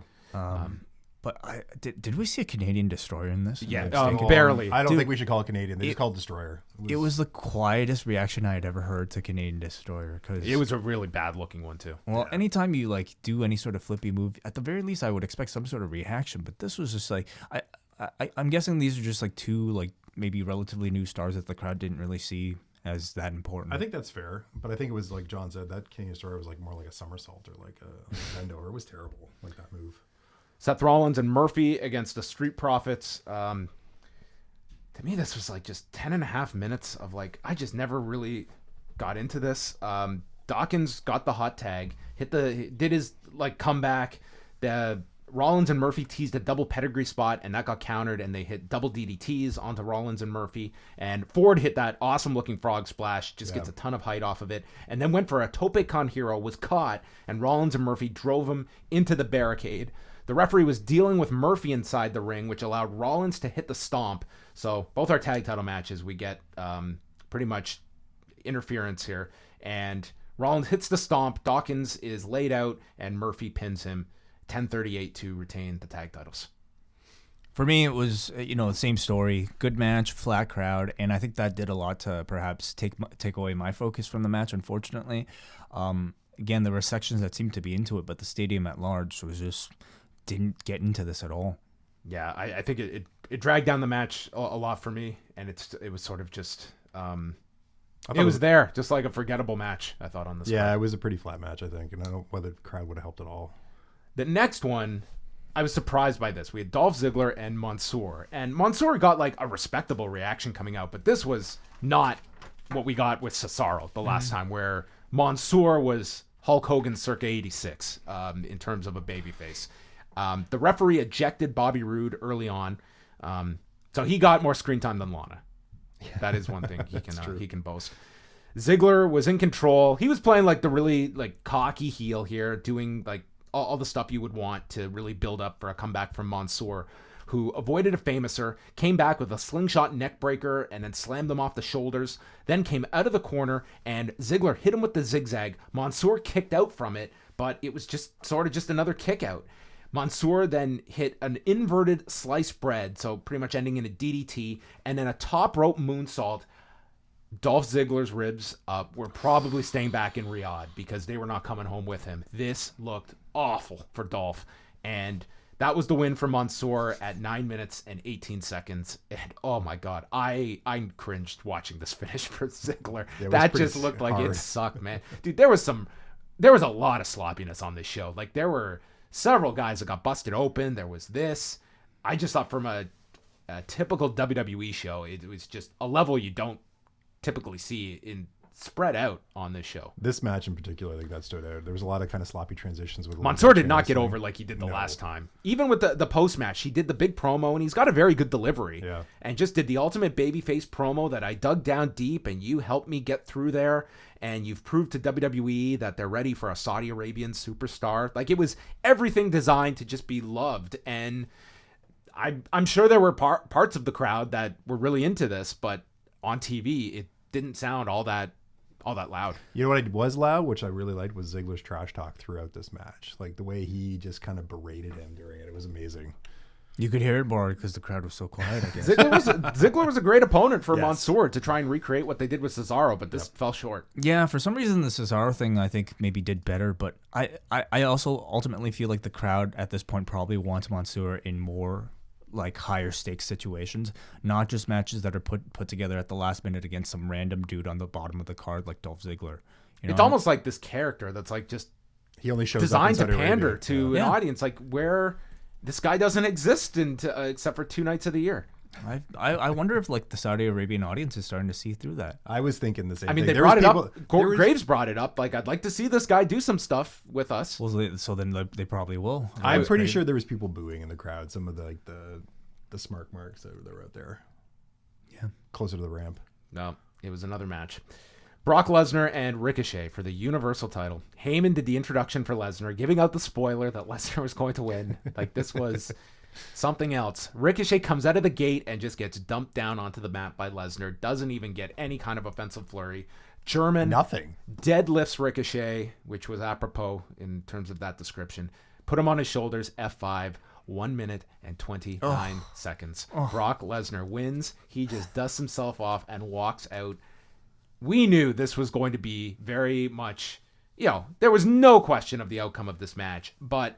But did we see a Canadian Destroyer in this? Yeah, barely. I don't think we should call it Canadian. They just call it Destroyer. It was the quietest reaction I had ever heard to Canadian Destroyer. Cause it was a really bad looking one too. Well, anytime you like do any sort of flippy move, at the very least I would expect some sort of reaction. But this was just like I'm guessing these are just like two like maybe relatively new stars that the crowd didn't really see as that important. I think that's fair, but I think it was like John said, that Canadian Destroyer was like more like a somersault or like a bend over. It was terrible, like that move. Seth Rollins and Murphy against the Street Profits. To me, this was like just 10.5 minutes of like, I just never really got into this. Dawkins got the hot tag, did his like comeback. The Rollins and Murphy teased a double pedigree spot, and that got countered, and they hit double DDTs onto Rollins and Murphy. And Ford hit that awesome looking frog splash, just gets a ton of height off of it, and then went for a tope con hero, was caught, and Rollins and Murphy drove him into the barricade. The referee was dealing with Murphy inside the ring, which allowed Rollins to hit the stomp. So both our tag title matches, we get pretty much interference here. And Rollins hits the stomp, Dawkins is laid out, and Murphy pins him. 10:38 to retain the tag titles. For me, it was the same story, good match, flat crowd, and I think that did a lot to perhaps take away my focus from the match. Unfortunately, again, there were sections that seemed to be into it, but the stadium at large was just didn't get into this at all. Yeah, I think it dragged down the match a lot for me, and it was sort of just it was there, just like a forgettable match. I thought on this. Yeah, it was a pretty flat match, I think, and I don't know whether the crowd would have helped at all. The next one, I was surprised by this. We had Dolph Ziggler and Mansoor. And Mansoor got like a respectable reaction coming out, but this was not what we got with Cesaro the last time, where Mansoor was Hulk Hogan circa 86 in terms of a babyface. The referee ejected Bobby Roode early on, so he got more screen time than Lana. That is one thing he can boast. Ziggler was in control. He was playing like the really like cocky heel here, doing like all the stuff you would want to really build up for a comeback from Mansoor, who avoided a famouser, came back with a slingshot neck breaker, and then slammed them off the shoulders, then came out of the corner, and Ziggler hit him with the zigzag. Mansoor kicked out from it, but it was just sort of just another kick out. Mansoor then hit an inverted sliced bread, so pretty much ending in a DDT, and then a top rope moonsault. Dolph Ziggler's ribs were probably staying back in Riyadh because they were not coming home with him. This looked awful for Dolph, and That was the win for Mansoor at 9 minutes and 18 seconds. And oh my God, I cringed watching this finish for Ziggler. That just looked like it sucked, man. Dude, there was a lot of sloppiness on this show. Like, there were several guys that got busted open. There was this. I just thought from a typical WWE show, it was just a level you don't typically see in spread out on this show. This match in particular, I think that stood out. There was a lot of kind of sloppy transitions with Mansoor did not get over like he did the last time. Even with the post match, he did the big promo, and he's got a very good delivery. Yeah. And just did the ultimate babyface promo that I dug down deep, and you helped me get through there, and you've proved to WWE that they're ready for a Saudi Arabian superstar. Like, it was everything designed to just be loved. And I'm sure there were parts of the crowd that were really into this, but on TV, it didn't sound all that loud. You know what was loud, which I really liked, was Ziggler's trash talk throughout this match. Like, the way he just kind of berated him during it. It was amazing. You could hear it more because the crowd was so quiet, I guess. Ziggler was a great opponent for Mansoor to try and recreate what they did with Cesaro, but this fell short. Yeah, for some reason the Cesaro thing I think maybe did better, but I also ultimately feel like the crowd at this point probably wants Mansoor in more like higher stakes situations, not just matches that are put together at the last minute against some random dude on the bottom of the card like Dolph Ziggler. You know, it's almost like this character that's like just he only shows designed up to pander to an audience, like where this guy doesn't exist except for 2 nights of the year. I wonder if like the Saudi Arabian audience is starting to see through that. I was thinking the same thing. I mean, they brought it up. Graves brought it up. Like, I'd like to see this guy do some stuff with us. Well, so then they probably will. I'm pretty sure there was people booing in the crowd. Some of the smart marks that were out there. Yeah. Closer to the ramp. No, it was another match. Brock Lesnar and Ricochet for the Universal title. Heyman did the introduction for Lesnar, giving out the spoiler that Lesnar was going to win. Like, this was something else. Ricochet comes out of the gate and just gets dumped down onto the mat by Lesnar. Doesn't even get any kind of offensive flurry. German nothing deadlifts Ricochet, which was apropos in terms of that description. Put him on his shoulders, F5. 1 minute and 29 seconds. Brock Lesnar wins. He just dusts himself off and walks out. We knew this was going to be very much, there was no question of the outcome of this match. But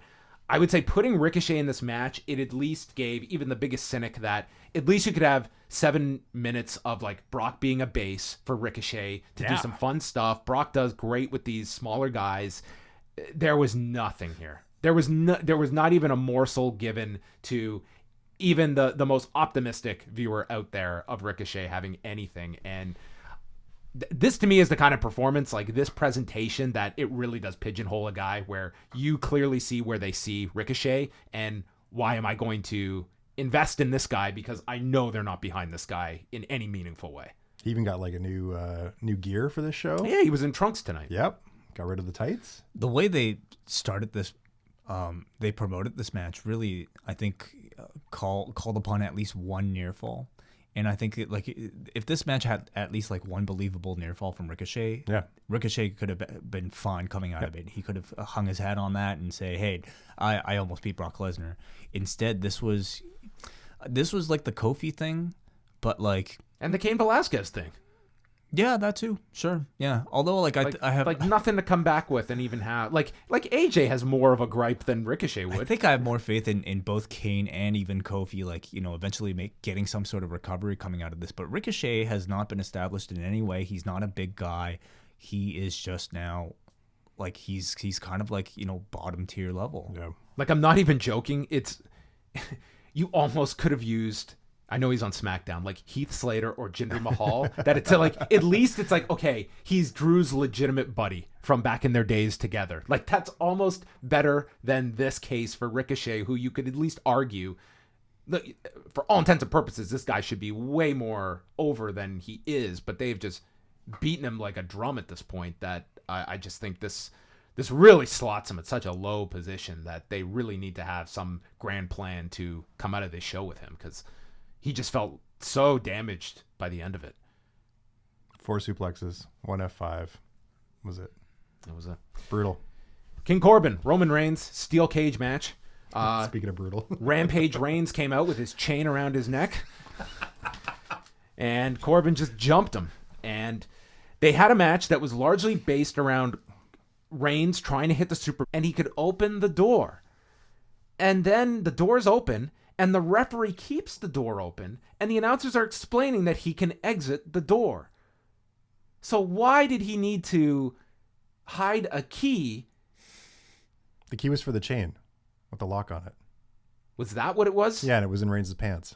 I would say putting Ricochet in this match, it at least gave even the biggest cynic that at least you could have 7 minutes of like Brock being a base for Ricochet to do some fun stuff. Brock does great with these smaller guys. There was nothing here. There was not even a morsel given to even the most optimistic viewer out there of Ricochet having anything. And this to me is the kind of performance, like this presentation, that it really does pigeonhole a guy where you clearly see where they see Ricochet and why am I going to invest in this guy because I know they're not behind this guy in any meaningful way. He even got like a new gear for this show. Yeah, he was in trunks tonight. Yep. Got rid of the tights. The way they started this, they promoted this match really, I think, called upon at least one near fall. And I think if this match had at least like one believable near fall from Ricochet, Ricochet could have been fine coming out of it. He could have hung his hat on that and say, "Hey, I almost beat Brock Lesnar." Instead, this was like the Kofi thing, but like and the Cain Velasquez thing. Yeah, that too. Sure. Yeah. Although I have like nothing to come back with and even have like AJ has more of a gripe than Ricochet would. I think I have more faith in both Kane and even Kofi, eventually getting some sort of recovery coming out of this. But Ricochet has not been established in any way. He's not a big guy. He is just now like he's kind of like, bottom tier level. Yeah. Like, I'm not even joking. It's you almost could have used, I know he's on SmackDown, like Heath Slater or Jinder Mahal, that it's like, at least it's like, okay, he's Drew's legitimate buddy from back in their days together. Like, that's almost better than this case for Ricochet, who you could at least argue, for all intents and purposes, this guy should be way more over than he is, but they've just beaten him like a drum at this point that I just think this really slots him at such a low position that they really need to have some grand plan to come out of this show with him, because he just felt so damaged by the end of it. 4 suplexes, 1 F5. Was it? That was it. Brutal. King Corbin, Roman Reigns, steel cage match. Speaking of brutal. Rampage Reigns came out with his chain around his neck. And Corbin just jumped him. And they had a match that was largely based around Reigns trying to hit the super, and he could open the door. And then the doors open, and the referee keeps the door open, and the announcers are explaining that he can exit the door. So why did he need to hide a key? The key was for the chain with the lock on it. Was that what it was? Yeah, and it was in Reigns' pants.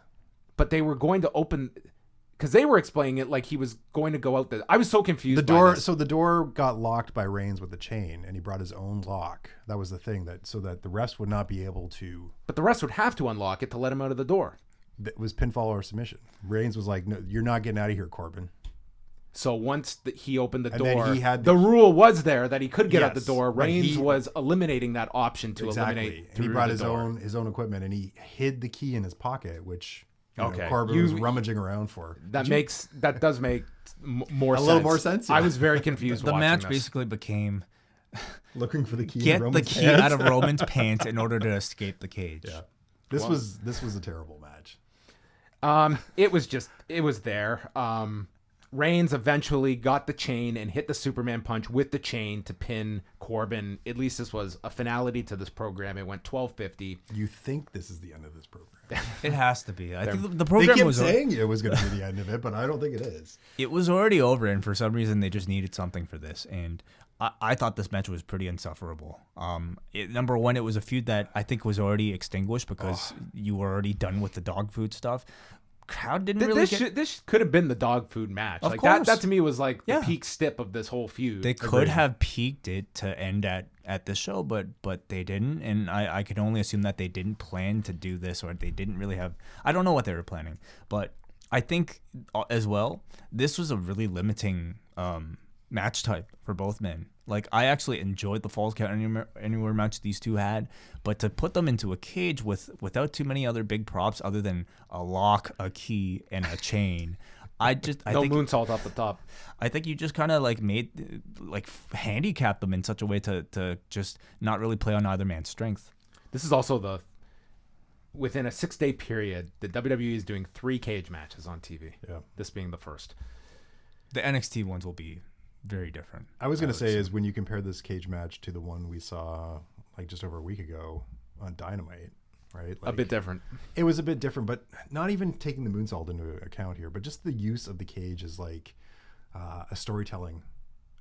But they were going to open, because they were explaining it like he was going to go out the. I was so confused. The door. So the door got locked by Reigns with the chain, and he brought his own lock. That was the thing, so that the refs would not be able to. But the refs would have to unlock it to let him out of the door. It was pinfall or submission. Reigns was like, "No, you're not getting out of here, Corbin." So once he opened the And door, then he had the rule was there that he could get out the Yes, door. but Reigns he- was eliminating that option to eliminate And he through brought the his door. own equipment, and he hid the key in his pocket, which Okay. Corbin was rummaging around for. That does make more A sense. little more sense, I yeah. was very confused. The watching match this. basically became looking for the key. in get the Roman's key pants. out of Roman's pants in order to escape the cage. Yeah, this was a terrible match. It was there. Reigns eventually got the chain and hit the Superman punch with the chain to pin Corbin. At least this was a finality to this program. It went 12:50. You think this is the end of this program? It has to be. I think the They program kept was saying it was going to be the end of it, but I don't think it is. it was already over, and for some reason they just needed something for this. And I thought this match was pretty insufferable. Number one, it was a feud that I think was already extinguished because you were already done with the dog food stuff. Crowd didn't really This could have been the dog food match. Of Like course. that to me was like Yeah. the peak stip of this whole feud. They could have peaked it to end at this show, but they didn't, and I could only assume that they didn't plan to do this, or they didn't really have. I don't know what they were planning, but I think as well, this was a really limiting match type for both men. Like, I actually enjoyed the Falls Count Anywhere match these two had, but to put them into a cage without too many other big props other than a lock, a key, and a chain, I think moonsault off the top. I think you just kind of handicap them in such a way to just not really play on either man's strength. This is also within a 6-day period, the WWE is doing 3 cage matches on TV. Yeah. This being the first. The NXT ones will be very different. I was going to say is when you compare this cage match to the one we saw like just over a week ago on Dynamite, right? Like, A bit different. It was a bit different, but not even taking the moonsault into account here, but just the use of the cage is like a storytelling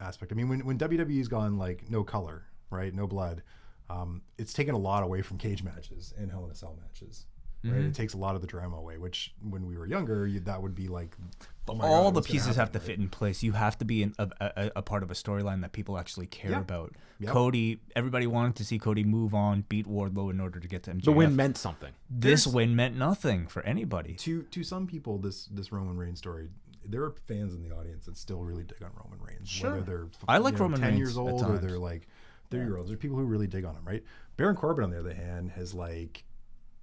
aspect. I mean, when WWE's gone like no color, right? No blood. It's taken a lot away from cage matches and Hell in a Cell matches. Right? It takes a lot of the drama away, which when we were younger, that would be like, oh my all God, the what's gonna pieces happen, have to right? fit in place. You have to be a part of a storyline that people actually care Yeah. about. Yep. Cody, everybody wanted to see Cody move on, beat Wardlow in order to get to MJF. The win meant something. This win meant nothing for anybody. To some people, this Roman Reigns story, there are fans in the audience that still really dig on Roman Reigns. Sure. Whether they're I like Roman 10 Reigns years at old or times. they're like 30-year-olds. There's people who really dig on him, right? Baron Corbin, on the other hand, has like,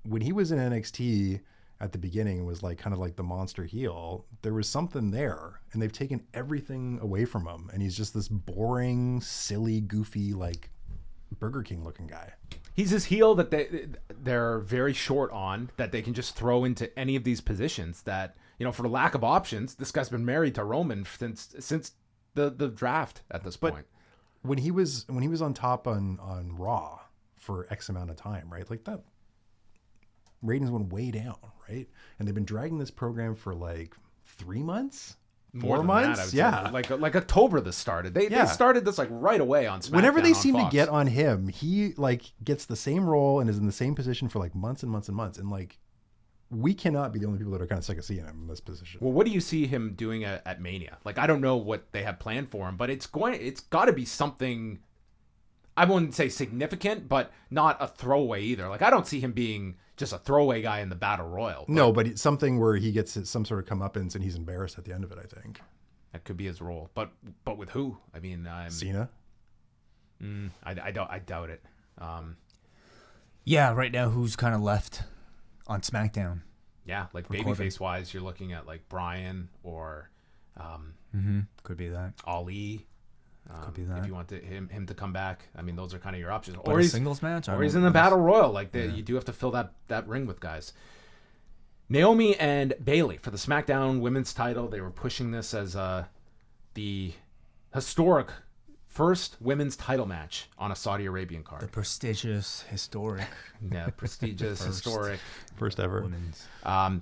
when he was in NXT at the beginning and was like kind of like the monster heel, there was something there, and they've taken everything away from him, and he's just this boring, silly, goofy, like Burger King looking guy. He's this heel that they're very short on, that they can just throw into any of these positions that, for lack of options, this guy's been married to Roman since the draft at this point. When he was on top on Raw for X amount of time, right? Like that ratings went way down, right? And they've been dragging this program for like 3 months, More 4 than months. that, I would Yeah. say. Like October this started. They started this like right away on SmackDown. Whenever they on seem Fox. to get on him, he like gets the same role and is in the same position for like months and months and months. And like, we cannot be the only people that are kind of sick of seeing him in this position. Well, what do you see him doing at Mania? Like, I don't know what they have planned for him, but it's got to be something. I wouldn't say significant, but not a throwaway either. Like, I don't see him being just a throwaway guy in the Battle Royal. No, but it's something where he gets some sort of comeuppance and he's embarrassed at the end of it, I think. That could be his role, but with who? I mean, Cena? I doubt it. Yeah, right now, who's kind of left on SmackDown? Yeah, like Corbin. babyface wise, you're looking at like Bryan or Could be that. Ali. Could be that. If you want him to come back, I mean, those are kind of your options. Or a singles match? Or he's in the Battle Royal. Like, you do have to fill that ring with guys. Naomi and Bayley for the SmackDown Women's title. They were pushing this as the historic first women's title match on a Saudi Arabian The card. prestigious, historic Yeah, prestigious, historic. First ever. women's.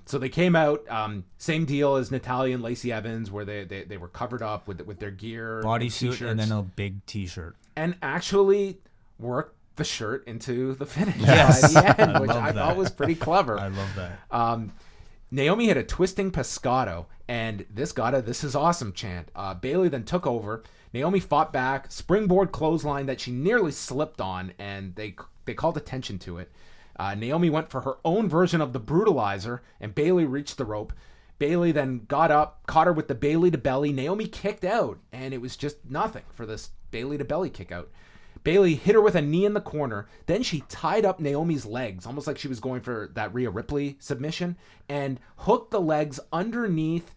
So they came out, same deal as Natalya and Lacey Evans, where they were covered up with their gear, Bodysuit t-shirts, and then a big T-shirt. and actually worked the shirt into the finish Yes. by the end, I which love I that. thought was pretty clever. I love that. Naomi hit a twisting pescado, and this is awesome chant. Bayley then took over. Naomi fought back, springboard clothesline that she nearly slipped on, and they called attention to it. Naomi went for her own version of the brutalizer, and Bayley reached the rope. Bayley then got up, caught her with the Bayley to belly. Naomi kicked out, and it was just nothing for this Bayley to belly kick out. Bayley hit her with a knee in the corner. Then she tied up Naomi's legs, almost like she was going for that Rhea Ripley submission, and hooked the legs underneath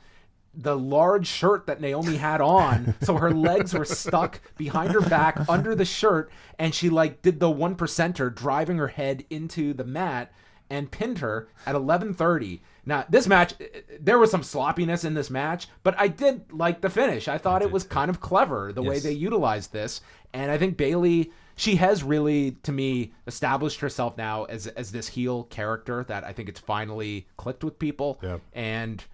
the large shirt that Naomi had on. So her legs were stuck behind her back under the shirt, and she did the 1%er, driving her head into the mat and pinned her at 11:30. Now, this match, there was some sloppiness in this match, but I did like the finish. I thought it was kind of clever, the way they utilized this. And I think Bayley, she has really, to me, established herself now as this heel character that I think it's finally clicked with people. Yep. And,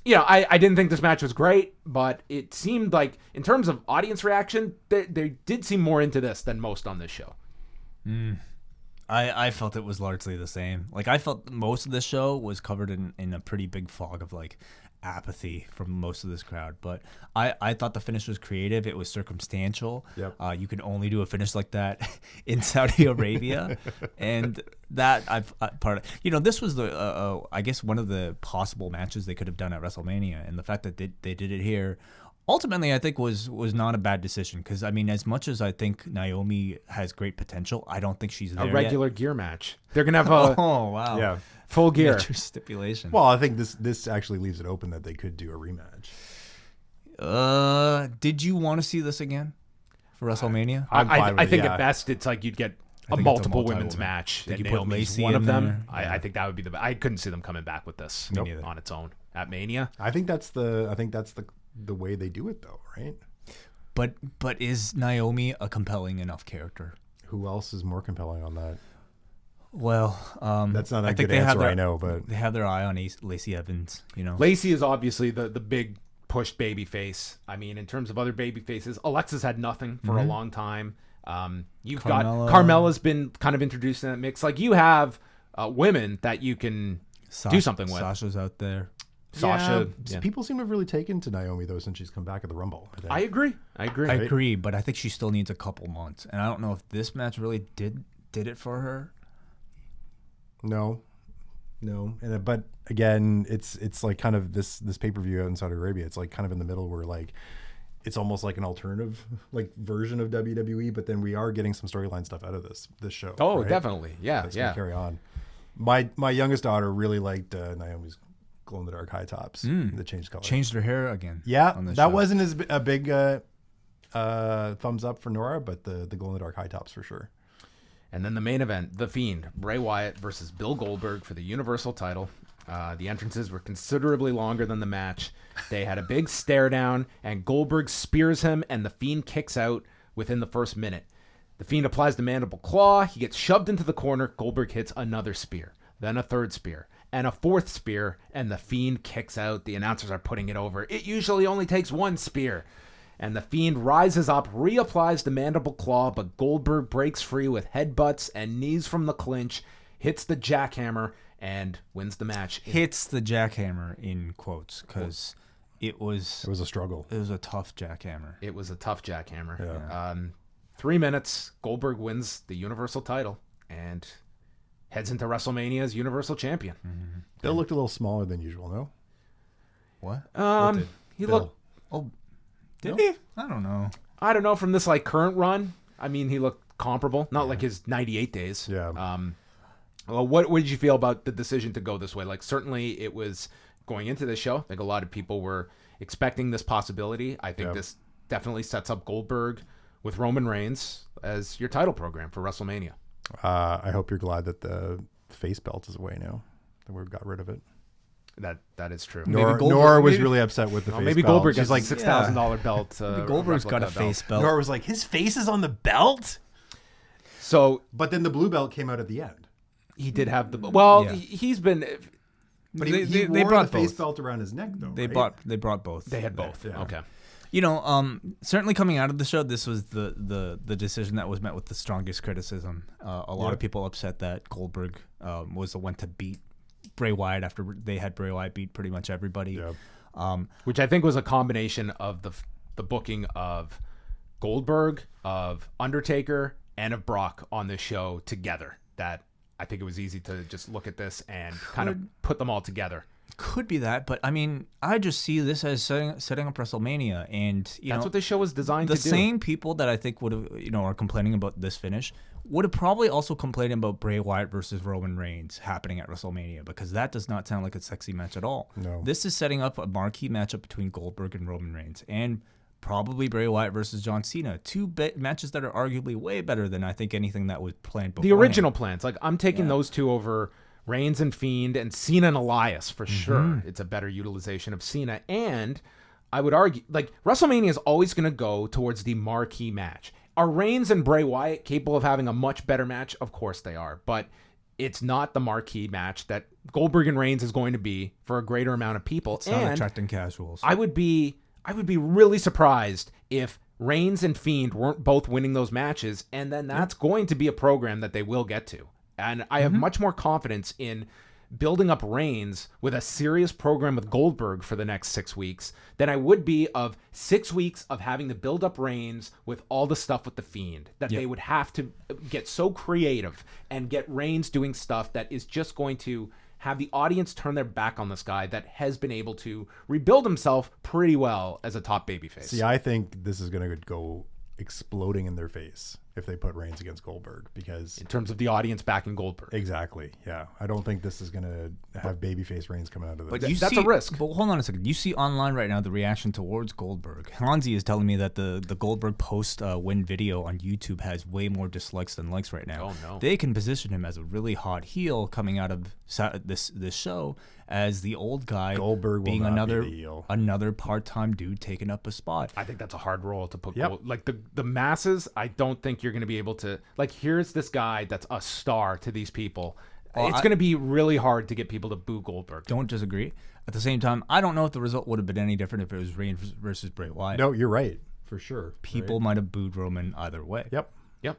I didn't think this match was great, but it seemed like, in terms of audience reaction, they did seem more into this than most on this show. I felt it was largely the same. I felt most of this show was covered in a pretty big fog of apathy from most of this crowd. But I thought the finish was creative. It was circumstantial. Yep. You can only do a finish like that in Saudi Arabia, and that this was the I guess one of the possible matches they could have done at WrestleMania, and the fact that they did it here. Ultimately, I think was not a bad decision because, as much as I think Naomi has great potential, I don't think she's there A regular yet. gear match. They're going to have a Oh, wow. Yeah. full gear. Major stipulation. Well, I think this actually leaves it open that they could do a rematch. Did you want to see this again for WrestleMania? I'm fine with I it, think yeah. at best you'd get a think it's a multiple women's multi-woman. match. Did And you put Naomi's Lacey one in of them. there? I think that would be the. I couldn't see them coming back with this Nope. on its own at Mania. I think that's the way they do it, though, right? But is Naomi a compelling enough character? Who else is more compelling on that? Well, That's not a I think good they have answer, their, I know, but they have their eye on Lacey Evans. Lacey is obviously the big pushed baby face. In terms of other baby faces, Alexa's had nothing for a long time. You've got Carmella's been kind of introduced in that mix. You have women that you can do something with. Sasha's out there. Sasha. Yeah, people seem to have really taken to Naomi though since she's come back at the Rumble. I think. I agree. I agree, but I think she still needs a couple months, and I don't know if this match really did it for her. No, but again, it's kind of this pay-per-view out in Saudi Arabia. It's kind of in the middle where it's almost like an alternative version of WWE, but then we are getting some storyline stuff out of this show. Oh, right? definitely. Yeah, That's yeah. gonna carry on. My youngest daughter really liked Naomi's glow-in-the-dark high tops. The changed color. Changed her hair again. Yeah, on this that show. wasn't as a big thumbs up for Nora, but the glow-in-the-dark high tops for sure. And then the main event, The Fiend, Bray Wyatt versus Bill Goldberg for the Universal title. The entrances were considerably longer than the match. They had a big stare down, and Goldberg spears him, and The Fiend kicks out within the first minute. The Fiend applies the mandible claw. He gets shoved into the corner. Goldberg hits another spear, then a third spear, and a fourth spear, and The Fiend kicks out. The announcers are putting it over. It usually only takes one spear. And The Fiend rises up, reapplies the mandible claw, but Goldberg breaks free with headbutts and knees from the clinch, hits the jackhammer, and wins the match. Hits the jackhammer in quotes because it was a struggle. It was a tough jackhammer. It was a tough jackhammer. Yeah. 3 minutes, Goldberg wins the Universal title and heads into WrestleMania as Universal Champion. Mm-hmm. Bill looked a little smaller than usual, no? What? He Bill. looked. Oh, did he? I don't know. I don't know, from this current run, he looked comparable, not like his 98 days. Yeah. Well, what did you feel about the decision to go this way? Certainly it was going into this show. I think a lot of people were expecting this possibility. I think this definitely sets up Goldberg with Roman Reigns as your title program for WrestleMania. I hope you're glad that the face belt is away now, that we've got rid of it. That is true. Nora was really upset with the face maybe belt. Goldberg She's gets like, $6,000 belt. Goldberg's got a face belt. Nora was like, his face is on the belt. So, but then the blue belt came out at the end. he did have the Yeah. he's been. But They- he they wore brought the face both. belt around his neck, though. They right? brought both. They had both. Yeah. Okay. Certainly coming out of the show, this was the decision that was met with the strongest criticism. A lot of people upset that Goldberg was the one to beat Bray Wyatt after they had Bray Wyatt beat pretty much everybody. Yeah. Which I think was a combination of the booking of Goldberg, of Undertaker, and of Brock on this show together. That I think it was easy to just look at this and kind of put them all together. Could be that, but I mean, I just see this as setting up WrestleMania, and That's what this show was designed the to do. same people that I think would have, are complaining about this finish would have probably also complained about Bray Wyatt versus Roman Reigns happening at WrestleMania, because that does not sound like a sexy match at all. No. This is setting up a marquee matchup between Goldberg and Roman Reigns, and probably Bray Wyatt versus John Cena. Two matches that are arguably way better than I think anything that was planned before. The original plans, like I'm taking those two over Reigns and Fiend and Cena and Elias for sure. It's a better utilization of Cena, and I would argue like WrestleMania is always going to go towards the marquee match. Are Reigns and Bray Wyatt capable of having a much better match? Of course they are, but it's not the marquee match that Goldberg and Reigns is going to be for a greater amount of people. It's not attracting casuals. I would be really surprised if Reigns and Fiend weren't both winning those matches, and then that's going to be a program that they will get to. And I have much more confidence in building up Reigns with a serious program with Goldberg for the next 6 weeks than I would be of 6 weeks of having to build up Reigns with all the stuff with the Fiend, that they would have to get so creative and get Reigns doing stuff that is just going to have the audience turn their back on this guy that has been able to rebuild himself pretty well as a top babyface. See, I think this is going to go exploding in their face if they put Reigns against Goldberg, because in terms of the audience backing Goldberg. exactly, yeah, I don't think this is going to have babyface Reigns coming out of this. But That's a risk. But hold on a second. You see online right now the reaction towards Goldberg. Hansi is telling me that the Goldberg post-win video on YouTube has way more dislikes than likes right now. Oh, no. They can position him as a really hot heel coming out of this show as the old guy, Goldberg will being not be the heel. another part-time dude taking up a spot. I think that's a hard role to put. Yep. Like the masses, I don't think you're going to be able to. Like, here's this guy that's a star to these people. It's going to be really hard to get people to boo Goldberg. Don't disagree. At the same time, I don't know if the result would have been any different if it was Reigns versus Bray Wyatt. No, you're right, for sure. People might have booed Roman either way. Yep. Yep.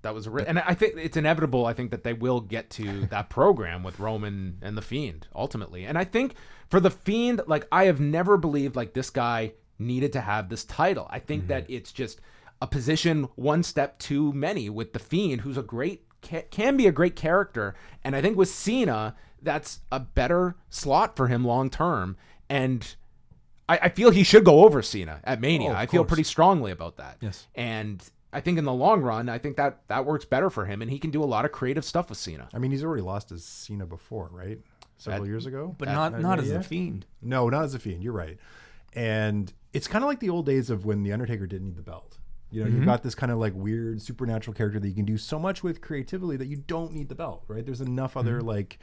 That was a risk. And I think it's inevitable. I think that they will get to that program with Roman and the Fiend ultimately. And I think for the Fiend, like, I have never believed like this guy needed to have this title. I think that it's just a position one step too many with the Fiend, who's a great can be a great character. And I think with Cena, that's a better slot for him long term. And I feel he should go over Cena at Mania. I feel pretty strongly about that. Yes. And I think in the long run, I think that works better for him, and he can do a lot of creative stuff with Cena. I mean, he's already lost his Cena before, right? Several years ago. But not as a Fiend. No, not as a Fiend. You're right. And it's kind of like the old days of when the Undertaker didn't need the belt. You know, you've got this kind of like weird supernatural character that you can do so much with creatively that you don't need the belt, right? There's enough other like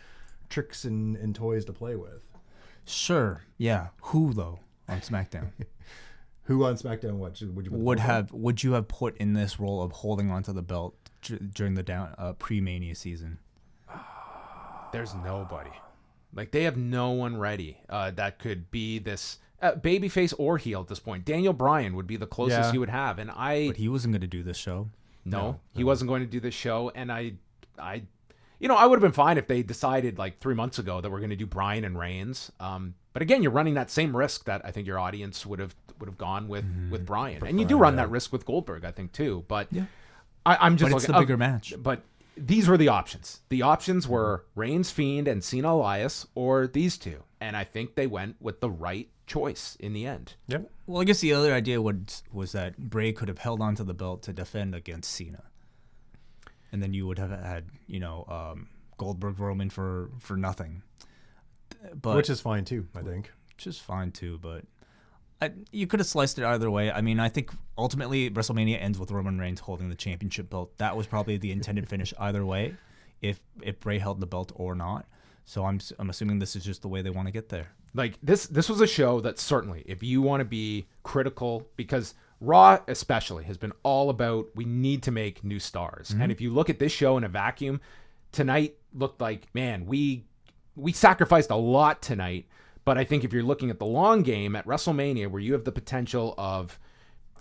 tricks and toys to play with. Sure. Yeah. Who though on SmackDown? Who on SmackDown? What would you have put in this role of holding onto the belt during the pre-Mania season? There's nobody. Like, they have no one ready that could be this babyface or heel at this point. Daniel Bryan would be the closest you would have, and But he wasn't going to do this show. No, he wasn't going to do this show, and I would have been fine if they decided like 3 months ago that we're going to do Bryan and Reigns. But again, you're running that same risk that I think your audience would have gone with Bryan, and you do run that risk with Goldberg, I think too. But I'm just but it's the bigger match. But these were the options. The options were Reigns, Fiend, and Cena Elias, or these two, and I think they went with the right choice in the end. Yep. Well, I guess the other idea was that Bray could have held onto the belt to defend against Cena, and then you would have had Goldberg Roman for nothing. But which is fine too, I think. Which is fine too, but you could have sliced it either way. I mean, I think ultimately WrestleMania ends with Roman Reigns holding the championship belt. That was probably the intended finish either way, if Bray held the belt or not. So I'm assuming this is just the way they want to get there. Like this was a show that certainly, if you want to be critical, because Raw especially has been all about we need to make new stars. And if you look at this show in a vacuum, tonight looked like, man, we sacrificed a lot tonight. But I think if you're looking at the long game at WrestleMania, where you have the potential of,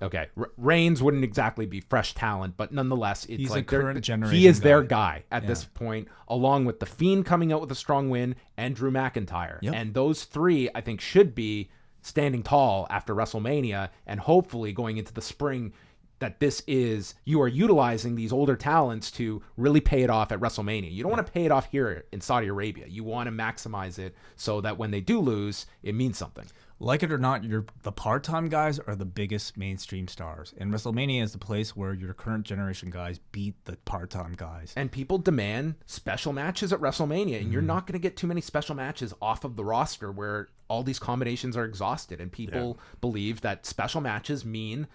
okay, Reigns wouldn't exactly be fresh talent, but nonetheless, it's He's like a current generation he is their guy. guy at this point, along with the Fiend coming out with a strong win and Drew McIntyre. Yep. And those three, I think, should be standing tall after WrestleMania, and hopefully going into the spring, that you are utilizing these older talents to really pay it off at WrestleMania. You don't want to pay it off here in Saudi Arabia. You want to maximize it so that when they do lose, it means something. Like it or not, the part-time guys are the biggest mainstream stars. And WrestleMania is the place where your current generation guys beat the part-time guys. And people demand special matches at WrestleMania, and you're not going to get too many special matches off of the roster where all these combinations are exhausted. And people believe that special matches mean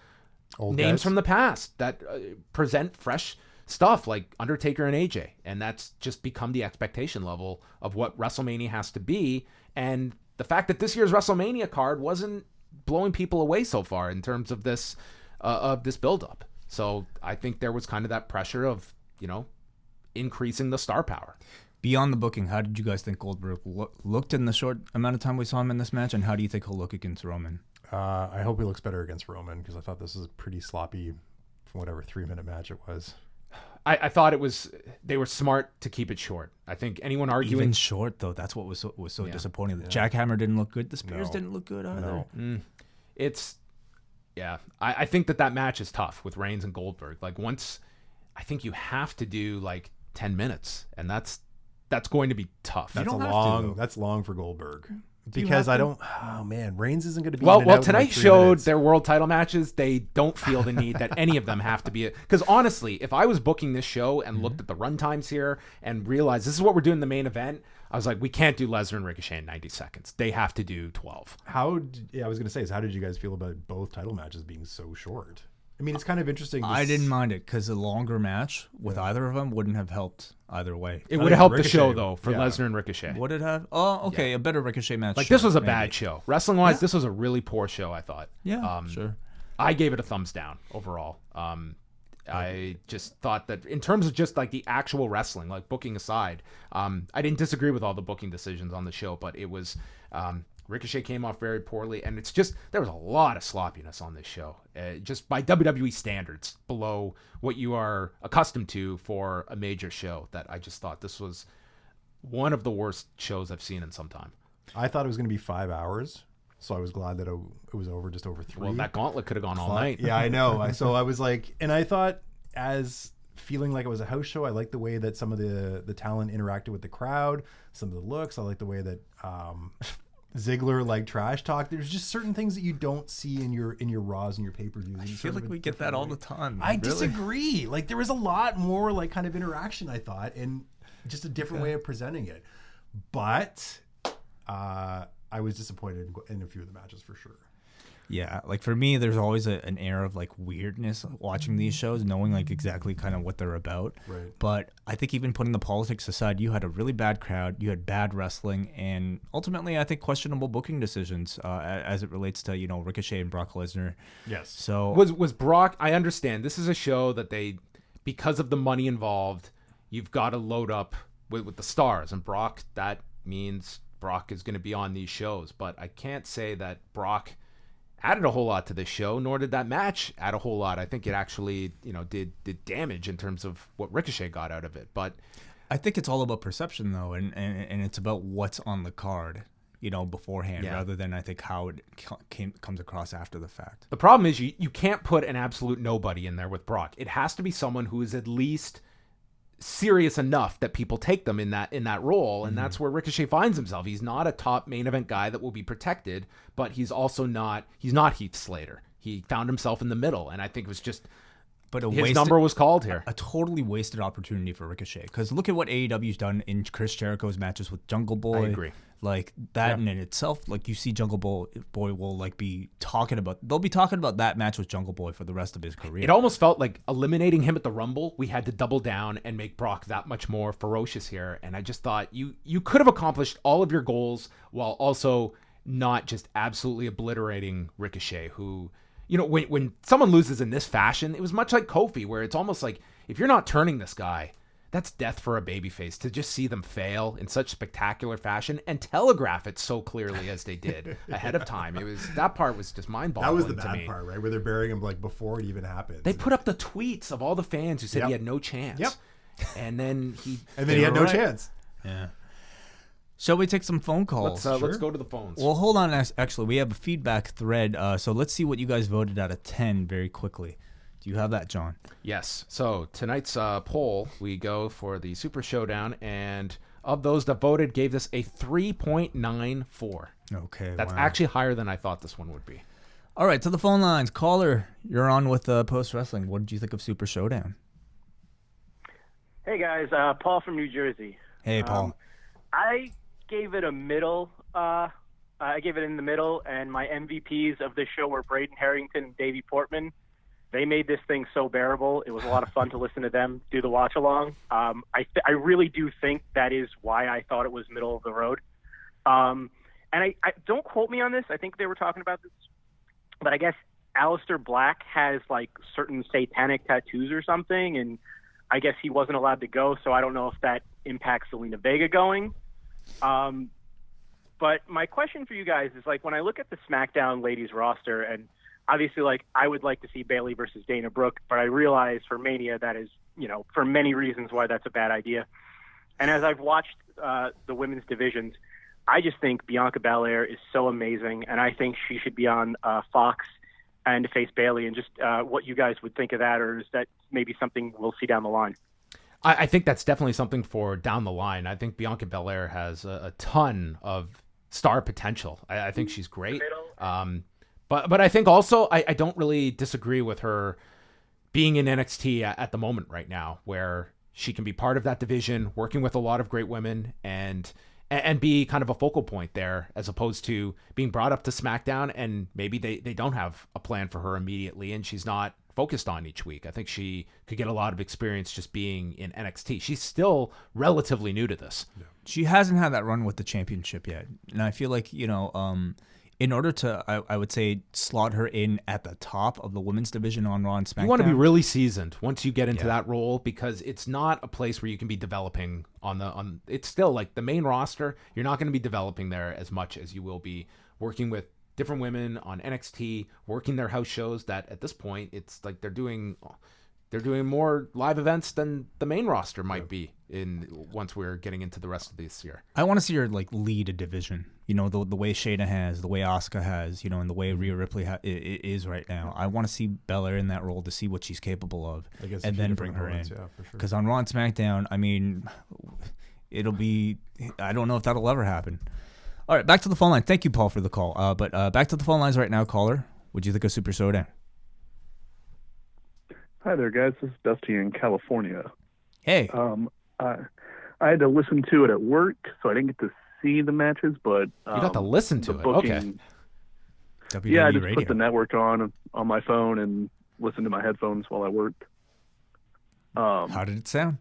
Old names guys. from the past that present fresh stuff like Undertaker and AJ. And that's just become the expectation level of what WrestleMania has to be. And the fact that this year's WrestleMania card wasn't blowing people away so far in terms of this buildup. So I think there was kind of that pressure of, increasing the star power. Beyond the booking, how did you guys think Goldberg looked in the short amount of time we saw him in this match, and how do you think he'll look against Roman? I hope he looks better against Roman, because I thought this was a pretty sloppy, whatever 3-minute match it was. I thought they were smart to keep it short. I think anyone arguing Even short though, that's what was so disappointing. The jackhammer didn't look good. The spears didn't look good either. No. I think that match is tough with Reigns and Goldberg. Like once, I think you have to do like 10 minutes, and that's going to be tough. That's don't have long. to. That's long for Goldberg. Because I don't. Oh man, Reigns isn't going to be. Well, in and out in tonight like 3 showed minutes. their world title matches. They don't feel the need that any of them have to be. Because honestly, if I was booking this show and looked at the run times here and realized this is what we're doing in the main event, I was like, we can't do Lesnar and Ricochet in 90 seconds. They have to do 12. I was going to say, how did you guys feel about both title matches being so short? I mean, it's kind of interesting. I didn't mind it because a longer match with either of them wouldn't have helped either way. It would have helped the Ricochet, show though for yeah. Lesnar and Ricochet. Would it have? Oh, okay, a better Ricochet match. Like sure, this was a maybe. bad show. Wrestling wise, this was a really poor show, I thought. Yeah, sure. I gave it a thumbs down overall. I just thought that in terms of just like the actual wrestling, like booking aside, I didn't disagree with all the booking decisions on the show, but it was Ricochet came off very poorly, and it's just there was a lot of sloppiness on this show, just by WWE standards, below what you are accustomed to for a major show. That I just thought this was one of the worst shows I've seen in some time. I thought it was going to be 5 hours, so I was glad that it was over just over 3. Well, that gauntlet could have gone all night. Yeah, I know. So I was like, and I thought, as feeling like it was a house show, I liked the way that some of the talent interacted with the crowd, some of the looks. I liked the way that Ziggler like trash talk. There's just certain things that you don't see in your Raws and your pay-per-views. I feel like we get that all the time. I Really? disagree. Like there was a lot more like kind of interaction, I thought, and just a different way of presenting it. But I was disappointed in a few of the matches for sure. Yeah, like for me, there's always an air of like weirdness watching these shows, knowing like exactly kind of what they're about. Right. But I think even putting the politics aside, you had a really bad crowd, you had bad wrestling, and ultimately, I think questionable booking decisions as it relates to Ricochet and Brock Lesnar. Yes. So Was Brock? I understand this is a show that because of the money involved, you've got to load up with the stars, and Brock. That means Brock is going to be on these shows, but I can't say that Brock added a whole lot to this show, nor did that match add a whole lot. I think it actually, did damage in terms of what Ricochet got out of it. But I think it's all about perception, though, and it's about what's on the card, beforehand, rather than I think how it comes across after the fact. the problem is you can't put an absolute nobody in there with Brock. It has to be someone who is at least serious enough that people take them in that role, and that's where Ricochet finds himself. He's not a top main event guy that will be protected, but he's not Heath Slater. He found himself in the middle, and I think it was just but his number was called here. A totally wasted opportunity for Ricochet. Because look at what AEW's done in Chris Jericho's matches with Jungle Boy. I agree. Like that in itself, like you see Jungle Boy will like they'll be talking about that match with Jungle Boy for the rest of his career. It almost felt like eliminating him at the Rumble, we had to double down and make Brock that much more ferocious here. And I just thought you could have accomplished all of your goals while also not just absolutely obliterating Ricochet, who, you know, when someone loses in this fashion, it was much like Kofi, where it's almost like if you're not turning this guy, that's death for a babyface. To just see them fail in such spectacular fashion and telegraph it so clearly as they did ahead of time. That part was just mind-boggling. That was the to bad me. part, right? Where they're burying him like before it even happens. They put up the tweets of all the fans who said he had no chance. Yep. And then he had no chance. Yeah. Shall we take some phone calls? Let's go to the phones. Well, hold on. Actually, we have a feedback thread. So let's see what you guys voted out of 10 very quickly. Do you have that, John? Yes. So tonight's poll, we go for the Super Showdown, and of those that voted, gave this a 3.94. Okay. That's actually higher than I thought this one would be. All right, to the phone lines. Caller, you're on with Post Wrestling. What did you think of Super Showdown? Hey, guys. Paul from New Jersey. Hey, Paul. I gave it a middle. I gave it in the middle, and my MVPs of this show were Braden Harrington and Davey Portman. They made this thing so bearable. It was a lot of fun to listen to them do the watch along. I really do think that is why I thought it was middle of the road. And I don't quote me on this. I think they were talking about this, but I guess Aleister Black has like certain satanic tattoos or something, and I guess he wasn't allowed to go. So I don't know if that impacts Zelina Vega going. But my question for you guys is, like, when I look at the SmackDown ladies roster, and obviously, like, I would like to see Bayley versus Dana Brooke, but I realize for Mania that is, you know, for many reasons why that's a bad idea. And as I've watched the women's divisions, I just think Bianca Belair is so amazing, and I think she should be on Fox and to face Bayley. And just what you guys would think of that, or is that maybe something we'll see down the line? I think that's definitely something for down the line. I think Bianca Belair has a ton of star potential. I think she's great. But I think also I don't really disagree with her being in NXT at the moment right now, where she can be part of that division, working with a lot of great women, and be kind of a focal point there, as opposed to being brought up to SmackDown and maybe they don't have a plan for her immediately and she's not focused on each week. I think she could get a lot of experience just being in NXT. She's still relatively new to this. Yeah. She hasn't had that run with the championship yet. And I feel like, you know, in order to, I would say, slot her in at the top of the women's division on Raw and SmackDown. You want to be really seasoned once you get into that role, because it's not a place where you can be developing on it's still like the main roster. You're not going to be developing there as much as you will be working with different women on NXT, working their house shows that at this point, it's like they're doing more live events than the main roster might be once we're getting into the rest of this year. I want to see her like lead a division, you know, the way Shayna has, the way Asuka has, you know, and the way Rhea Ripley is right now. I want to see Belair in that role to see what she's capable of, and then bring her in. Because on Raw and SmackDown, I mean, I don't know if that'll ever happen. All right, back to the phone line. Thank you, Paul, for the call. But back to the phone lines right now, caller. What'd you think of Super Showdown? Hi there, guys. This is Dusty in California. Hey. I had to listen to it at work, so I didn't get to see the matches, but you got to listen to it. Booking, okay. Yeah, I just put the network on my phone and listened to my headphones while I worked. How did it sound?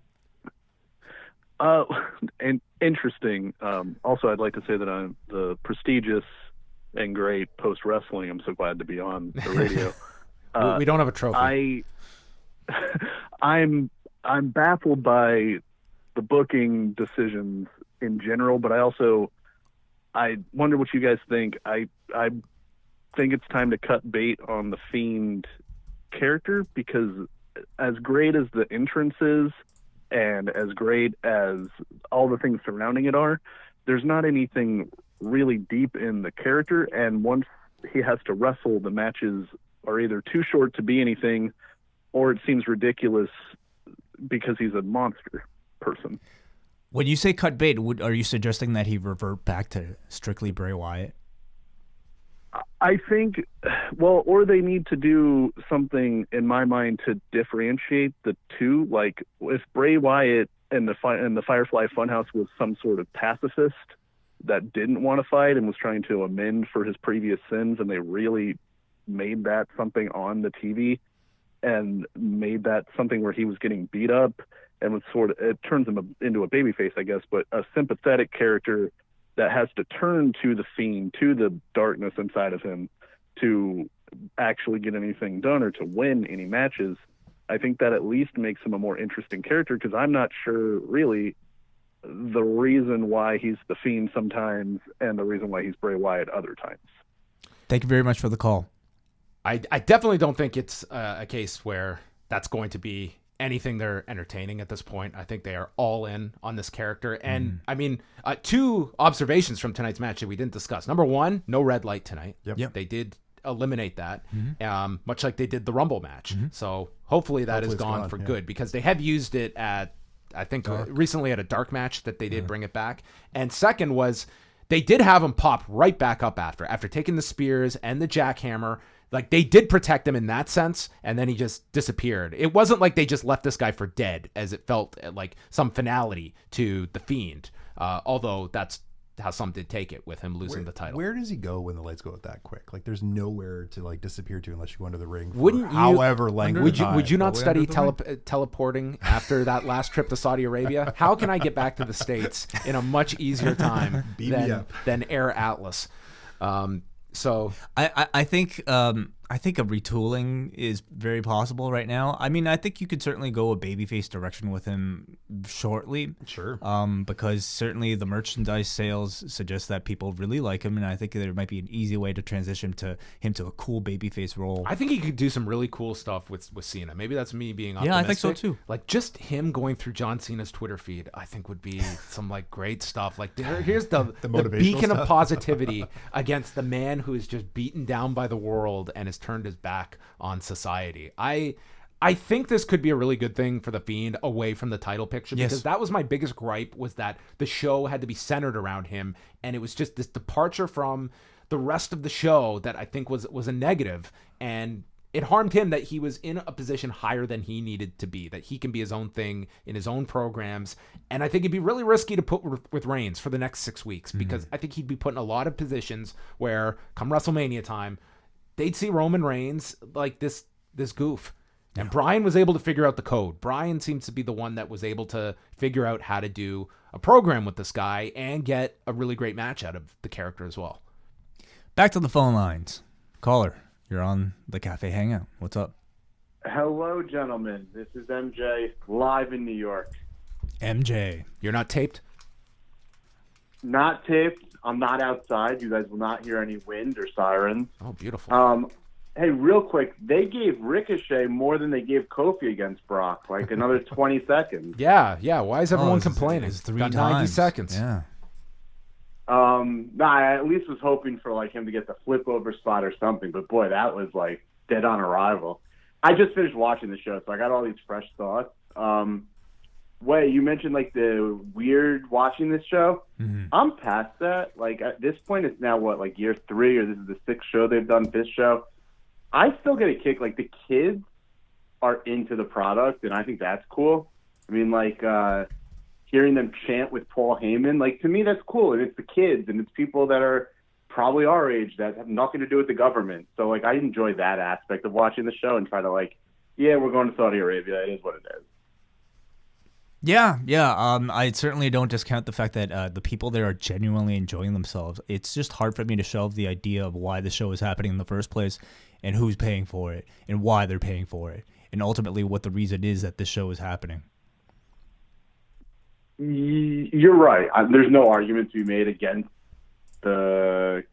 And interesting. Also, I'd like to say that I'm the prestigious and great Post Wrestling. I'm so glad to be on the radio. We don't have a trophy. I'm baffled by the booking decisions in general, but I wonder what you guys think. I think it's time to cut bait on the Fiend character, because as great as the entrance is and as great as all the things surrounding it are, there's not anything really deep in the character, and once he has to wrestle, the matches are either too short to be anything, or it seems ridiculous because he's a monster person. When you say cut bait, are you suggesting that he revert back to strictly Bray Wyatt? I think, well, or they need to do something in my mind to differentiate the two. Like if Bray Wyatt and the Firefly Funhouse was some sort of pacifist that didn't want to fight and was trying to amend for his previous sins, and they really made that something on the TV and made that something where he was getting beat up and was sort of, it turns him into a babyface, I guess, but a sympathetic character that has to turn to the Fiend, to the darkness inside of him to actually get anything done or to win any matches. I think that at least makes him a more interesting character, because I'm not sure really the reason why he's the Fiend sometimes and the reason why he's Bray Wyatt other times. Thank you very much for the call. I definitely don't think it's a case where that's going to be anything they're entertaining at this point. I think they are all in on this character. And I mean, two observations from tonight's match that we didn't discuss. Number one, no red light tonight. Yep. They did eliminate that, much like they did the Rumble match. So hopefully that is gone for good, because they have used it at, I think, recently at a dark match that they did bring it back. And second was they did have him pop right back up after taking the spears and the jackhammer. Like, they did protect him in that sense, and then he just disappeared. It wasn't like they just left this guy for dead, as it felt like some finality to The Fiend, although that's how some did take it with him losing the title. Where does he go when the lights go out that quick? Like, there's nowhere to like disappear to unless you go into the ring. However length. Would you not study teleporting after that last trip to Saudi Arabia? How can I get back to the States in a much easier time than Air Atlas? So I think a retooling is very possible right now. I mean, I think you could certainly go a babyface direction with him shortly. Sure. Because certainly the merchandise sales suggest that people really like him, and I think there might be an easy way to transition him to a cool babyface role. I think he could do some really cool stuff with Cena. Maybe that's me being optimistic. Yeah, I think so too. Like, just him going through John Cena's Twitter feed, I think would be some like great stuff. Like, here's the beacon of positivity against the man who is just beaten down by the world and has turned his back on society. I think this could be a really good thing for The Fiend away from the title picture, because that was my biggest gripe, was that the show had to be centered around him, and it was just this departure from the rest of the show that I think was a negative, and it harmed him that he was in a position higher than he needed to be, that he can be his own thing in his own programs. And I think it'd be really risky to put with Reigns for the next 6 weeks, because I think he'd be put in a lot of positions where come WrestleMania time, they'd see Roman Reigns like this goof. And Brian was able to figure out the code. Brian seems to be the one that was able to figure out how to do a program with this guy and get a really great match out of the character as well. Back to the phone lines. Caller, you're on the Café Hangout. What's up? Hello, gentlemen. This is MJ, live in New York. MJ. You're not taped? Not taped. I'm not outside. You guys will not hear any wind or sirens. Oh, beautiful. Hey, real quick, they gave Ricochet more than they gave Kofi against Brock, like another 20 seconds. Yeah. Why is everyone complaining? It's 3 Got times. 90 seconds. Yeah. I at least was hoping for like him to get the flip over spot or something, but boy, that was like dead on arrival. I just finished watching the show, so I got all these fresh thoughts. Wait, you mentioned like the weird watching this show. I'm past that. Like at this point, it's now what, like year 3, or this is the 6th show they've done this show. I still get a kick. Like the kids are into the product, and I think that's cool. I mean, like hearing them chant with Paul Heyman, like to me that's cool. And it's the kids, and it's people that are probably our age that have nothing to do with the government. So like I enjoy that aspect of watching the show and try to like, yeah, we're going to Saudi Arabia. It is what it is. Yeah. I certainly don't discount the fact that the people there are genuinely enjoying themselves. It's just hard for me to shelve the idea of why the show is happening in the first place, and who's paying for it, and why they're paying for it, and ultimately what the reason is that this show is happening. You're right. There's no argument to be made against the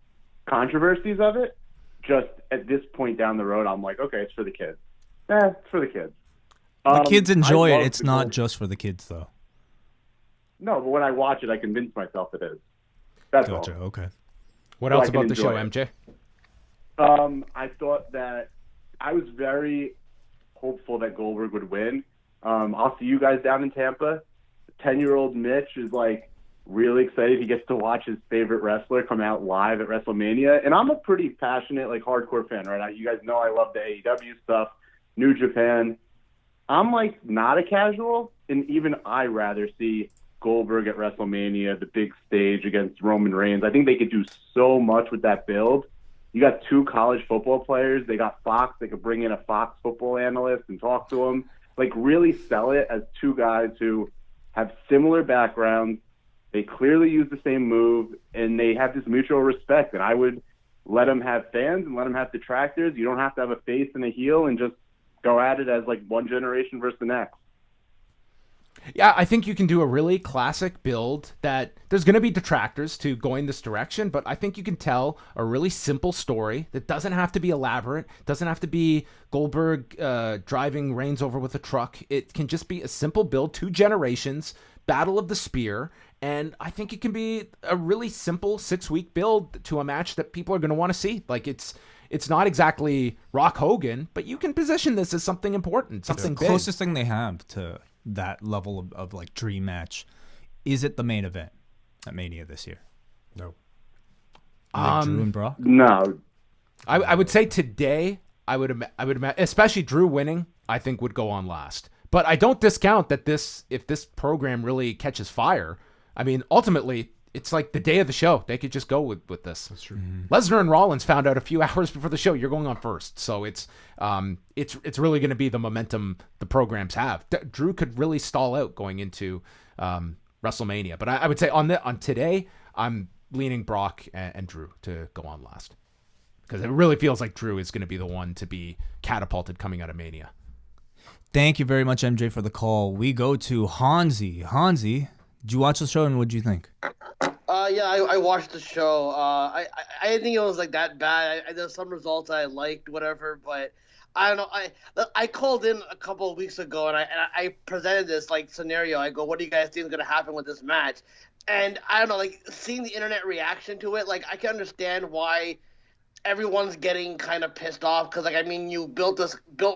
controversies of it. Just at this point down the road, I'm like, okay, it's for the kids. It's for the kids. The kids enjoy it. It's not just for the kids, though. No, but when I watch it, I convince myself it is. That's Gotcha. all. Okay. What else about the show, MJ? I thought that I was very hopeful that Goldberg would win. I'll see you guys down in Tampa. 10-year-old Mitch is like really excited he gets to watch his favorite wrestler come out live at WrestleMania. And I'm a pretty passionate, like, hardcore fan, right? You guys know I love the AEW stuff, New Japan. I'm, like, not a casual, and even I rather see Goldberg at WrestleMania, the big stage against Roman Reigns. I think they could do so much with that build. You got 2 college football players. They got Fox. They could bring in a Fox football analyst and talk to him. Like, really sell it as 2 guys who have similar backgrounds. They clearly use the same move, and they have this mutual respect. And I would let them have fans and let them have detractors. You don't have to have a face and a heel and just go at it as, like, one generation versus the next. Yeah, I think you can do a really classic build that there's going to be detractors to going this direction, but I think you can tell a really simple story that doesn't have to be elaborate, doesn't have to be Goldberg driving Reigns over with a truck. It can just be a simple build, 2 generations, Battle of the Spear, and I think it can be a really simple 6-week build to a match that people are going to want to see. Like, it's not exactly Rock Hogan, but you can position this as something important, something It's big. the closest thing they have to that level of like dream match. Is it the main event at Mania this year? No. Like Drew and Brock? No. I would say today, I would imagine, especially Drew winning, I think would go on last. But I don't discount that if this program really catches fire, I mean, ultimately, it's like the day of the show. They could just go with this. That's true. Lesnar and Rollins found out a few hours before the show, you're going on first. So it's really going to be the momentum the programs have. Drew could really stall out going into WrestleMania. But I would say on today, I'm leaning Brock and Drew to go on last. Because it really feels like Drew is going to be the one to be catapulted coming out of Mania. Thank you very much, MJ, for the call. We go to Hansi. Hansi, did you watch the show and what did you think? Yeah, I watched the show. I didn't think it was like that bad. There's some results I liked, whatever, but I don't know. I called in a couple of weeks ago and I presented this like scenario. I go, what do you guys think is gonna happen with this match? And I don't know, like seeing the internet reaction to it, like I can understand why everyone's getting kind of pissed off because, like, I mean, you built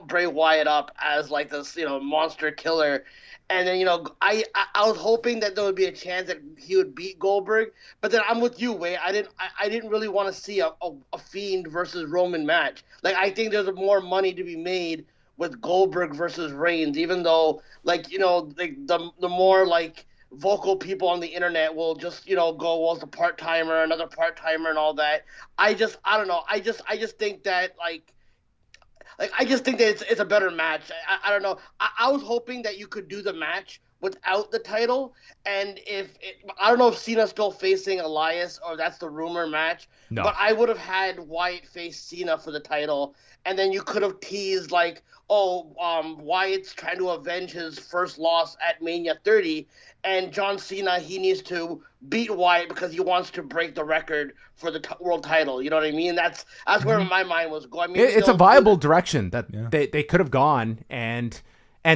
Bray Wyatt up as like this, monster killer, and then I was hoping that there would be a chance that he would beat Goldberg, but then I'm with you, Wade. I didn't really want to see a Fiend versus Roman match. Like, I think there's more money to be made with Goldberg versus Reigns, even though like the more like vocal people on the internet will just go, well, it's a part-timer, another part-timer and all that. I don't know. I just think that I just think that it's a better match. I don't know. I was hoping that you could do the match without the title, and I don't know if Cena's still facing Elias or that's the rumor match. No. But I would have had Wyatt face Cena for the title, and then you could have teased like, Wyatt's trying to avenge his first loss at Mania 30, and John Cena, he needs to beat Wyatt because he wants to break the record for the world title. You know what I mean? That's where my mind was going. I mean, It's a viable direction that they could have gone and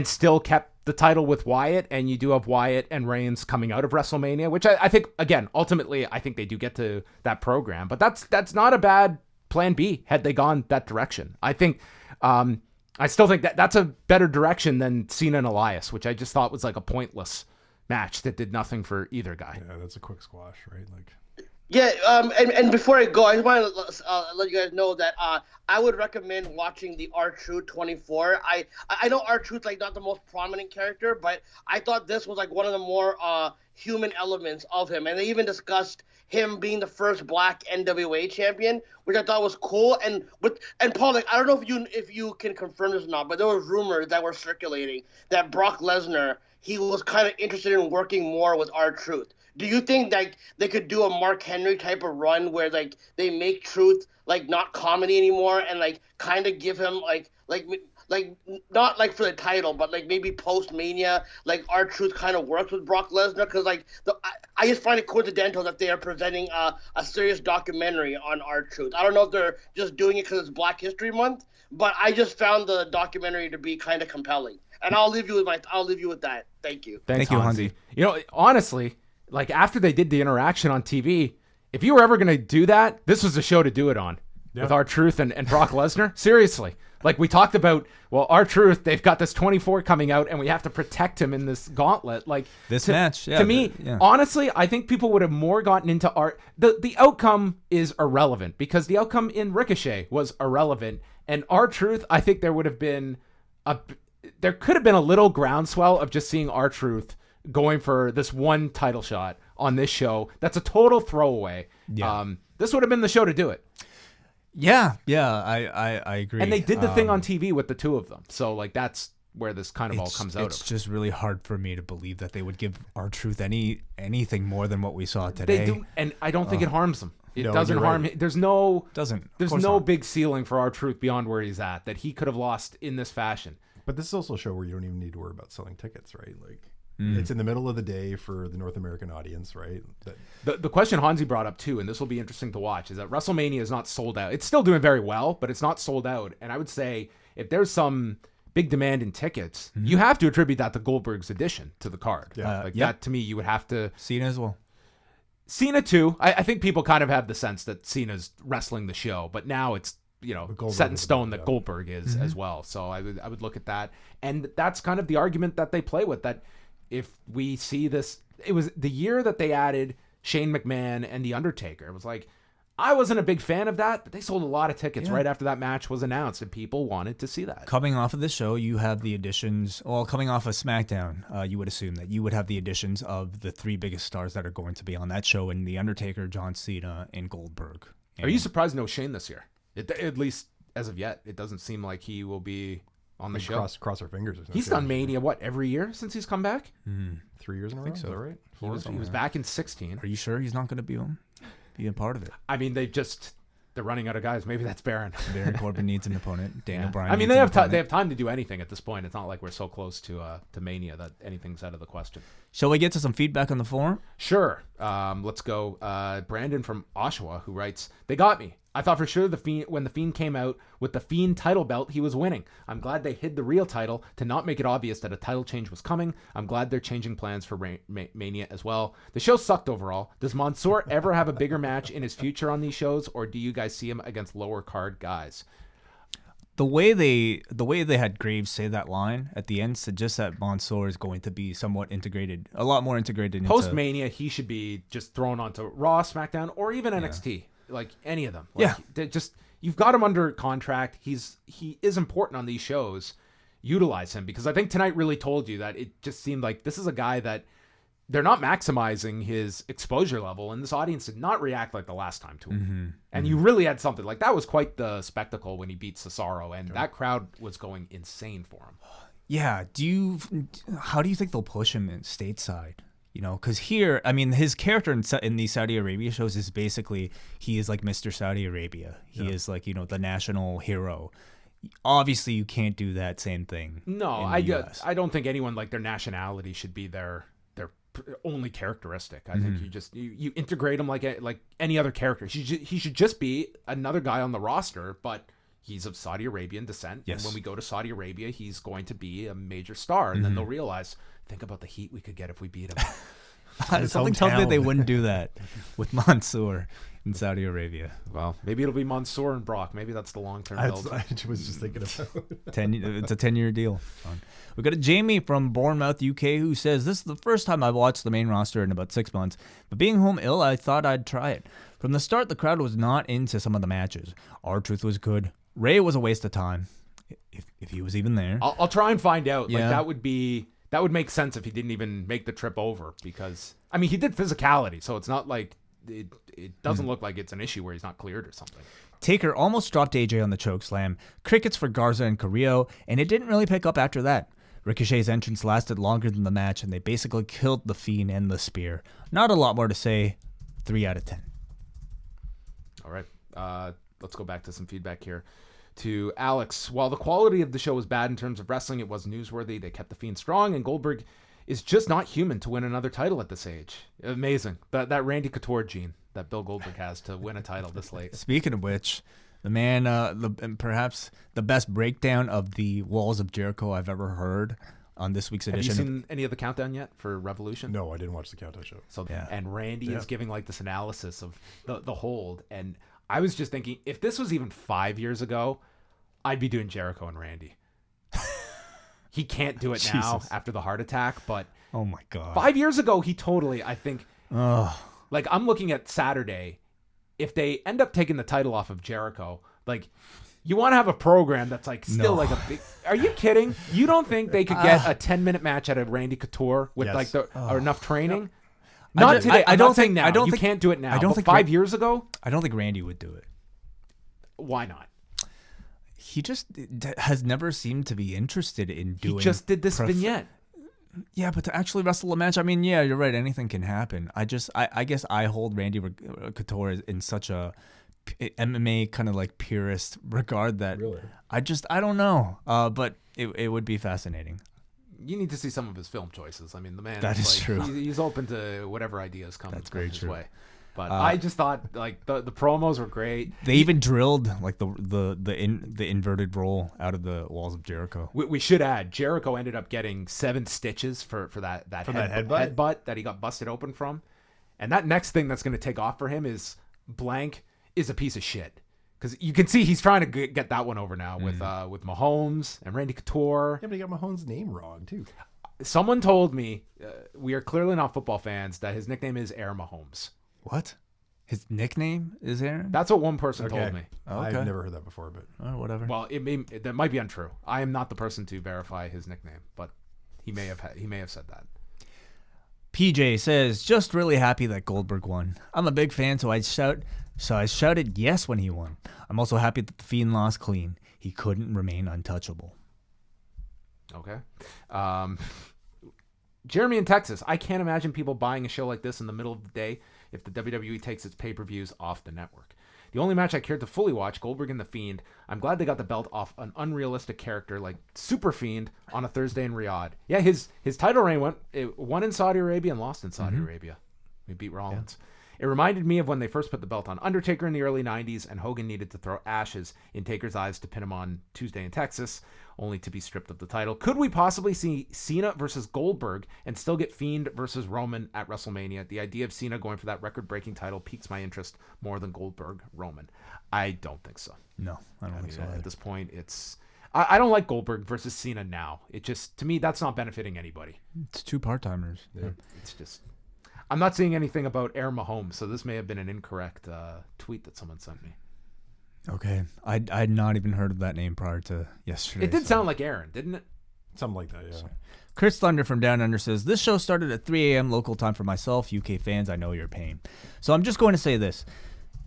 still kept the title with Wyatt, and you do have Wyatt and Reigns coming out of WrestleMania, which I think, again, ultimately, I think they do get to that program. But that's not a bad plan B had they gone that direction. I think I still think that's a better direction than Cena and Elias, which I just thought was like a pointless match that did nothing for either guy. Yeah, that's a quick squash, right? Like. Yeah, and before I go, I just want to let you guys know that I would recommend watching the R-Truth 24. I know R-Truth's like not the most prominent character, but I thought this was like one of the more human elements of him, and they even discussed him being the first black NWA champion, which I thought was cool. And Pollock, I don't know if you can confirm this or not, but there were rumors that were circulating that Brock Lesnar, he was kind of interested in working more with R-Truth. Do you think like they could do a Mark Henry type of run where like they make Truth like not comedy anymore and like kind of give him like not like for the title, but like maybe post Mania, like R-Truth kind of works with Brock Lesnar? Because like I just find it coincidental that they are presenting a serious documentary on R-Truth. I don't know if they're just doing it because it's Black History Month, but I just found the documentary to be kind of compelling. And I'll leave you with that. Thank you. Thanks, Thank you, Hansi. Hansi. Honestly, like after they did the interaction on TV, if you were ever going to do that, this was the show to do it on. with R-Truth and Brock Lesnar? Seriously. Like we talked about, well, R-Truth, they've got this 24 coming out and we have to protect him in this gauntlet. Like this match, to me, honestly, I think people would have more gotten into the outcome is irrelevant because the outcome in Ricochet was irrelevant. And R-Truth, I think there would have been there could have been a little groundswell of just seeing R-Truth going for this one title shot on this show. That's a total throwaway. Yeah. This would have been the show to do it. Yeah, I agree. And they did the thing on TV with the two of them. So, like, that's where this kind of all comes out of. It's just really hard for me to believe that they would give R-Truth anything more than what we saw today. They do, and I don't think it harms them. It No, doesn't you're harm right. him. There's no not. big ceiling for R-Truth beyond where he's at that he could have lost in this fashion. But this is also a show where you don't even need to worry about selling tickets, right? Like, it's in the middle of the day for the North American audience, right? The question Hansi brought up too, and this will be interesting to watch, is that WrestleMania is not sold out. It's still doing very well, but it's not sold out. And I would say if there's some big demand in tickets, you have to attribute that to Goldberg's addition to the card. Yeah. That to me, you would have to. Cena as well. Cena too. I think people kind of have the sense that Cena's wrestling the show, but now it's set in stone that Goldberg is as well. So I would look at that, and that's kind of the argument that they play with. That if we see this, it was the year that they added Shane McMahon and the Undertaker. It was like I wasn't a big fan of that, but they sold a lot of tickets right after that match was announced, and people wanted to see that. Coming off of this show, you have the additions. Well, coming off of SmackDown, you would assume that you would have the additions of the three biggest stars that are going to be on that show, and the Undertaker, John Cena, and Goldberg. Are you surprised no Shane this year? At least as of yet, it doesn't seem like he will be on the show. Cross our fingers. He's done Mania, every year since he's come back? 3 years in a row. Is that right? He was back in 16. Are you sure he's not going to be a part of it? I mean, they're running out of guys. Maybe that's Baron. Baron Corbin needs an opponent. Daniel Bryan. I mean, they have time to do anything at this point. It's not like we're so close to Mania that anything's out of the question. Shall we get to some feedback on the forum? Sure. Let's go. Brandon from Oshawa, who writes, "They got me. I thought for sure when the Fiend came out with the Fiend title belt, he was winning. I'm glad they hid the real title to not make it obvious that a title change was coming. I'm glad they're changing plans for Mania as well. The show sucked overall. Does Mansoor ever have a bigger match in his future on these shows, or do you guys see him against lower card guys?" The way they had Graves say that line at the end suggests that Mansoor is going to be somewhat integrated, a lot more integrated into post Mania. He should be just thrown onto Raw, SmackDown, or even NXT. Like any of them. You've got him under contract. He is important on these shows. Utilize him, because I think tonight really told you that it just seemed like this is a guy that they're not maximizing his exposure level, and this audience did not react like the last time to him. And you really had something like that. Was quite the spectacle when he beat Cesaro, and that crowd was going insane for him. Yeah. How do you think they'll push him in stateside? Because here, I mean, his character in these Saudi Arabia shows is basically, he is like Mr. Saudi Arabia. He is like, the national hero. Obviously, you can't do that same thing. No, I don't think anyone, like, their nationality should be their only characteristic. I think you integrate him like any other character. He should just be another guy on the roster, but he's of Saudi Arabian descent. Yes. And when we go to Saudi Arabia, he's going to be a major star. And then they'll realize, think about the heat we could get if we beat him. Something tells me they wouldn't do that with Mansoor in Saudi Arabia. Well, maybe it'll be Mansoor and Brock. Maybe that's the long-term build. I was just thinking about It's a 10-year deal. We got a Jamie from Bournemouth, UK, who says, "This is the first time I've watched the main roster in about 6 months, but being home ill, I thought I'd try it. From the start, the crowd was not into some of the matches. R-Truth was good. Ray was a waste of time, if he was even there. I'll try and find out. Yeah. Like that would make sense if he didn't even make the trip over, because I mean, he did physicality, so it's not like it doesn't look like it's an issue where he's not cleared or something." Taker almost dropped AJ on the chokeslam, crickets for Garza and Carrillo, and it didn't really pick up after that. Ricochet's entrance lasted longer than the match, and they basically killed the Fiend and the Spear. Not a lot more to say. 3 out of 10. All right. Let's go back to some feedback here. To Alex, while the quality of the show was bad in terms of wrestling, it was newsworthy. They kept the Fiend strong, and Goldberg is just not human to win another title at this age. Amazing. That Randy Couture gene that Bill Goldberg has to win a title this late. Speaking of which, the man, perhaps the best breakdown of the Walls of Jericho I've ever heard on this week's edition. Have you seen any of the countdown yet for Revolution? No, I didn't watch the countdown show. So and Randy is giving like this analysis of the hold, and I was just thinking, if this was even 5 years ago, I'd be doing Jericho and Randy. He can't do it now after the heart attack, but oh my God. 5 years ago, he totally, I think, Oh, like I'm looking at Saturday, if they end up taking the title off of Jericho, like you want to have a program that's like still like a big, are you kidding? You don't think they could get a 10-minute match out of Randy Couture with like or enough training? Not today. I don't think now. You can't do it now. I don't think 5 years ago. I don't think Randy would do it. Why not? He just has never seemed to be interested in doing. He just did this vignette. Yeah, but to actually wrestle a match, I mean, yeah, you're right. Anything can happen. I guess I hold Randy Couture in such a MMA kind of like purist regard that I don't know. But it would be fascinating. You need to see some of his film choices. I mean, the man. That is true. He's open to whatever ideas come his way. But I just thought like the promos were great. They even drilled like the inverted roll out of the walls of Jericho. We should add Jericho ended up getting 7 stitches for that headbutt that he got busted open from, and that next thing that's going to take off for him is blank is a piece of shit. Because you can see he's trying to get that one over now with Mahomes and Randy Couture. Yeah, but he got Mahomes' name wrong, too. Someone told me, we are clearly not football fans, that his nickname is Air Mahomes. What? His nickname is Aaron? That's what one person told me. Oh, okay. I've never heard that before, but whatever. Well, that might be untrue. I am not the person to verify his nickname, but he may have said that. PJ says, just really happy that Goldberg won. I'm a big fan, so I shouted yes when he won. I'm also happy that the Fiend lost clean. He couldn't remain untouchable. Okay. Jeremy in Texas. I can't imagine people buying a show like this in the middle of the day if the WWE takes its pay-per-views off the network. The only match I cared to fully watch, Goldberg and The Fiend, I'm glad they got the belt off an unrealistic character like Super Fiend on a Thursday in Riyadh. Yeah, his title reign won in Saudi Arabia and lost in Saudi Arabia. We beat Rollins. Yeah. It reminded me of when they first put the belt on Undertaker in the early 90s and Hogan needed to throw ashes in Taker's eyes to pin him on Tuesday in Texas, only to be stripped of the title. Could we possibly see Cena versus Goldberg and still get Fiend versus Roman at WrestleMania? The idea of Cena going for that record-breaking title piques my interest more than Goldberg-Roman. I don't think so. No, I don't think so. At this point, it's... I don't like Goldberg versus Cena now. It just, to me, that's not benefiting anybody. It's 2 part-timers. Yeah. It's just... I'm not seeing anything about Air Mahomes, so this may have been an incorrect tweet that someone sent me. Okay. I'd not even heard of that name prior to yesterday. It did sound like Aaron, didn't it? Something like that, yeah. Chris Thunder from Down Under says, this show started at 3 a.m. local time for myself. UK fans, I know your pain. So I'm just going to say this.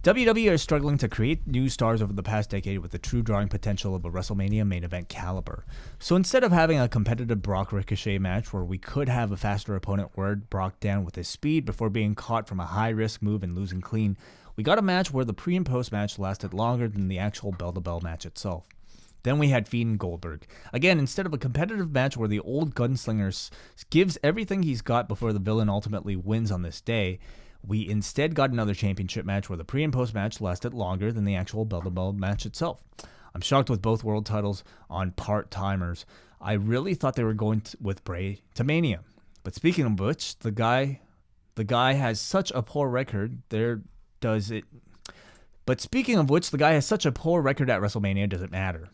WWE is struggling to create new stars over the past decade with the true drawing potential of a WrestleMania main event caliber. So instead of having a competitive Brock Ricochet match where we could have a faster opponent wear Brock down with his speed before being caught from a high-risk move and losing clean, we got a match where the pre- and post-match lasted longer than the actual bell-to-bell match itself. Then we had Fiend and Goldberg. Again, instead of a competitive match where the old gunslinger gives everything he's got before the villain ultimately wins on this day, we instead got another championship match where the pre- and post-match lasted longer than the actual bell-to-bell match itself. I'm shocked with both world titles on part-timers. I really thought they were going with Bray to Mania. But speaking of which, the guy has such a poor record. But speaking of which, the guy has such a poor record at WrestleMania. Does it matter?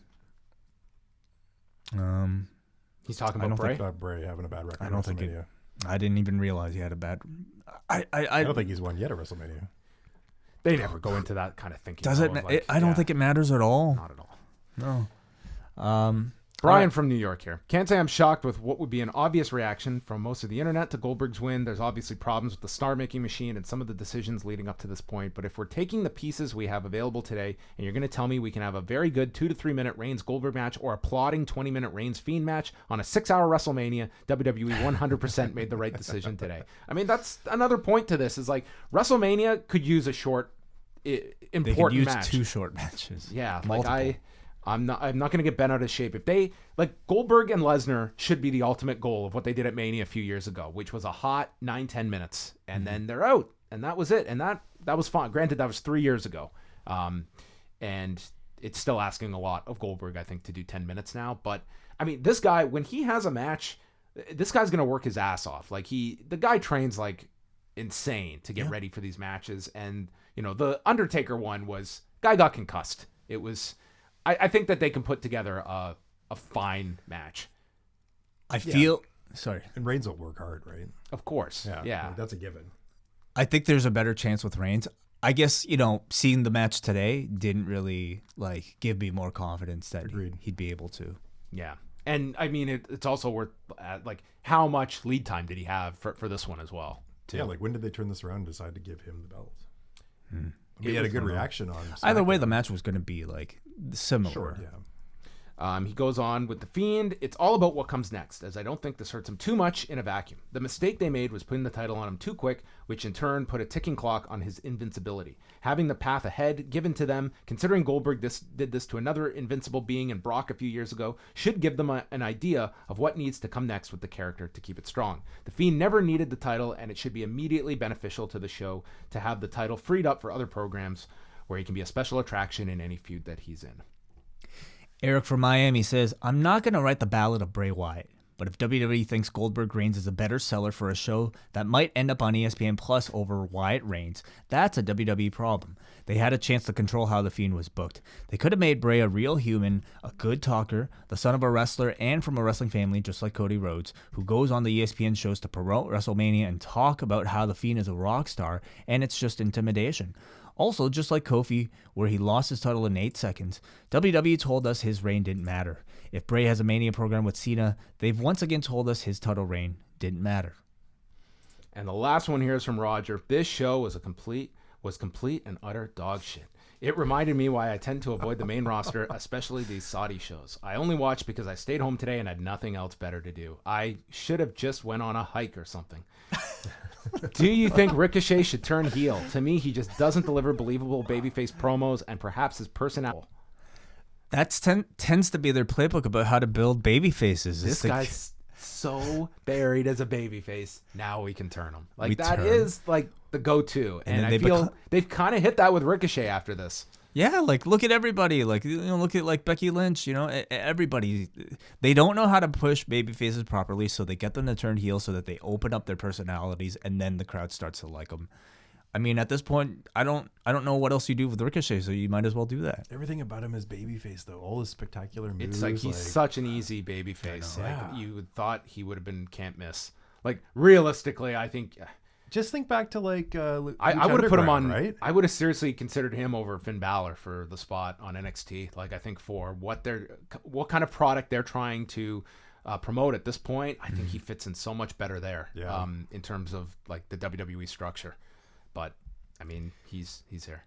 He's talking about I don't Bray. think about Bray having a bad record. I don't think it. I didn't even realize he had a bad. I don't think he's won yet at WrestleMania. They never go into that kind of thinking. Does it? I don't think it matters at all. Not at all. No. Brian from New York here. Can't say I'm shocked with what would be an obvious reaction from most of the internet to Goldberg's win. There's obviously problems with the star-making machine and some of the decisions leading up to this point. But if we're taking the pieces we have available today, and you're going to tell me we can have a very good 2 to 3 minute Reigns-Goldberg match or a plodding 20-minute Reigns-Fiend match on a 6-hour WrestleMania, WWE 100% made the right decision today. I mean, that's another point to this. Is like WrestleMania could use a short, important they could use match. 2 short matches. Yeah, multiple. like I'm not going to get bent out of shape. If they, like, Goldberg and Lesnar should be the ultimate goal of what they did at Mania a few years ago, which was a hot 9-10 minutes, and then they're out, and that was it, and that was fine. Granted, that was 3 years ago, and it's still asking a lot of Goldberg, I think, to do 10 minutes now. But I mean, this guy, when he has a match, this guy's going to work his ass off. Like the guy trains like insane to get ready for these matches, and The Undertaker one was guy got concussed. It was. I think that they can put together a fine match. I feel sorry. And Reigns will work hard, right? Of course. Yeah. That's a given. I think there's a better chance with Reigns. I guess, seeing the match today didn't really give me more confidence that he'd be able to. Yeah. And I mean, it's also worth how much lead time did he have for this one as well? Too? Yeah, when did they turn this around and decide to give him the belt? He had a good reaction on SmackDown. Either way, the match was going to be similar. Sure, yeah. He goes on with the Fiend. It's all about what comes next, as I don't think this hurts him too much in a vacuum. The mistake they made was putting the title on him too quick, which in turn put a ticking clock on his invincibility. Having the path ahead given to them, considering Goldberg did this to another invincible being in Brock a few years ago, should give them an idea of what needs to come next with the character to keep it strong. The Fiend never needed the title, and it should be immediately beneficial to the show to have the title freed up for other programs where he can be a special attraction in any feud that he's in. Eric from Miami says, I'm not going to write the ballad of Bray Wyatt, but if WWE thinks Goldberg Reigns is a better seller for a show that might end up on ESPN Plus over Wyatt Reigns, that's a WWE problem. They had a chance to control how The Fiend was booked. They could have made Bray a real human, a good talker, the son of a wrestler and from a wrestling family just like Cody Rhodes, who goes on the ESPN shows to promote WrestleMania and talk about how The Fiend is a rock star, and it's just intimidation. Also, just like Kofi, where he lost his title in 8 seconds, WWE told us his reign didn't matter. If Bray has a Mania program with Cena, they've once again told us his title reign didn't matter. And the last one here is from Roger. This show was complete and utter dog shit. It reminded me why I tend to avoid the main roster, especially these Saudi shows. I only watched because I stayed home today and had nothing else better to do. I should have just went on a hike or something. Do you think Ricochet should turn heel? To me, he just doesn't deliver believable babyface promos, and perhaps his personality. That tends to be their playbook about how to build babyfaces. This guy's so buried as a babyface. Now we can turn him. Is the go-to, and I feel they've kind of hit that with Ricochet after this. Yeah, look at everybody. Look at Becky Lynch. Everybody. They don't know how to push baby faces properly, so they get them to turn heel so that they open up their personalities, and then the crowd starts to like them. I mean, at this point, I don't know what else you do with Ricochet, so you might as well do that. Everything about him is babyface, though. All his spectacular moves. It's like he's such an easy babyface. You would thought he would have been can't miss. Realistically, I think. Just think back to I would have put him on. Right? I would have seriously considered him over Finn Balor for the spot on NXT. I think for what kind of product they're trying to promote at this point, I think he fits in so much better there. Yeah. In terms of the WWE structure, but I mean he's here.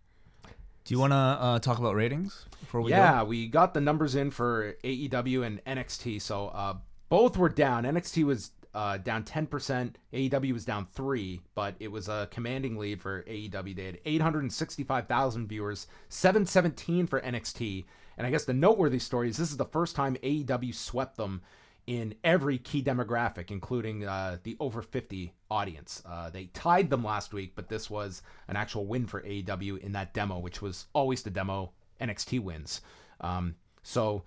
Do you want to talk about ratings before we go? We got the numbers in for AEW and NXT. So both were down. NXT was down 10%. AEW was down 3%, but it was a commanding lead for AEW. They had 865,000 viewers, 717 for NXT. And I guess the noteworthy story is this is the first time AEW swept them in every key demographic, including the over 50 audience. They tied them last week, but this was an actual win for AEW in that demo, which was always the demo NXT wins. So,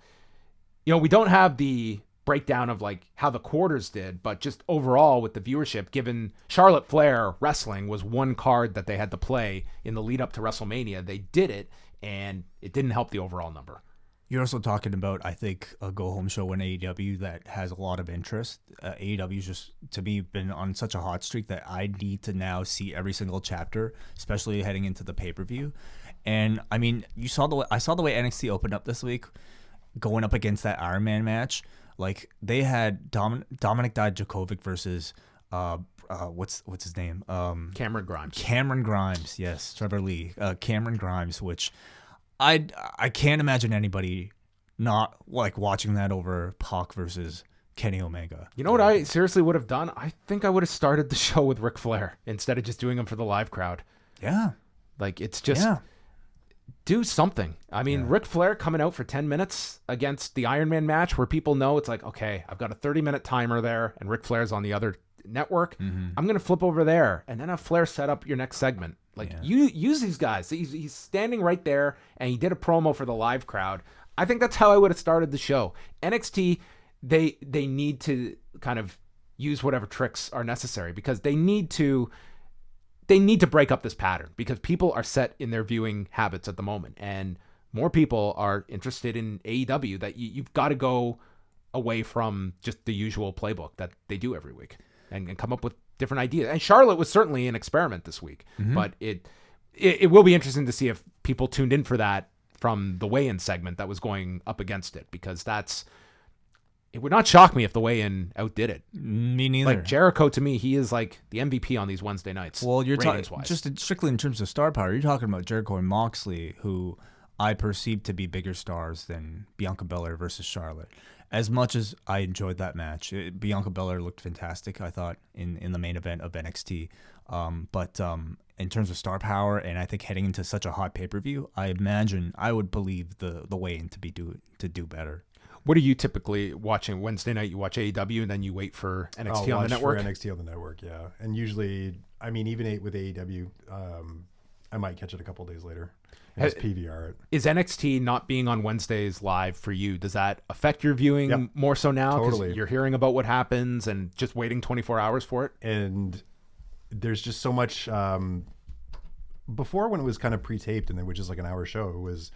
we don't have the breakdown of how the quarters did, but just overall with the viewership, given Charlotte Flair wrestling was one card that they had to play in the lead up to WrestleMania, they did it, and it didn't help the overall number. You're also talking about, I think, a go-home show in AEW that has a lot of interest. AEW's just, to me, been on such a hot streak that I need to now see every single chapter, especially heading into the pay-per-view. And, I mean, I saw the way NXT opened up this week, going up against that Iron Man match. They had Dominic Dijakovic versus what's his name? Cameron Grimes. Cameron Grimes, yes, Trevor Lee. Cameron Grimes, which I can't imagine anybody not watching that over Pac versus Kenny Omega. You know what I seriously would have done? I think I would have started the show with Ric Flair instead of just doing them for the live crowd. Yeah. It's just do something. I mean, Ric Flair coming out for 10 minutes against the Iron Man match where people know it's okay, I've got a 30-minute timer there and Ric Flair's on the other network. Mm-hmm. I'm going to flip over there and then have Flair set up your next segment. You use these guys. He's standing right there and he did a promo for the live crowd. I think that's how I would have started the show. NXT, they need to kind of use whatever tricks are necessary because they need to they need to break up this pattern because people are set in their viewing habits at the moment, and more people are interested in AEW. That you've got to go away from just the usual playbook that they do every week and come up with different ideas. And Charlotte was certainly an experiment this week, but it will be interesting to see if people tuned in for that from the weigh-in segment that was going up against it, because it would not shock me if the weigh-in outdid it. Me neither. Like Jericho, to me, he is like the MVP on these Wednesday nights. Well, you're talking ratings-wise. just strictly in terms of star power. You're talking about Jericho and Moxley, who I perceive to be bigger stars than Bianca Belair versus Charlotte. As much as I enjoyed that match, Bianca Belair looked fantastic, I thought, in the main event of NXT. But in terms of star power, and I think heading into such a hot pay-per-view, I would believe the weigh-in to do better. What are you typically watching? Wednesday night, you watch AEW, and then you wait for NXT on the network? For NXT on the network, yeah. And usually, I mean, even with AEW, I might catch it a couple days later. Just PVR it. Is NXT not being on Wednesdays live for you? Does that affect your viewing more so now? Totally. You're hearing about what happens and just waiting 24 hours for it? And there's just so much... before, when it was kind of pre-taped and then was just like an hour show, it was...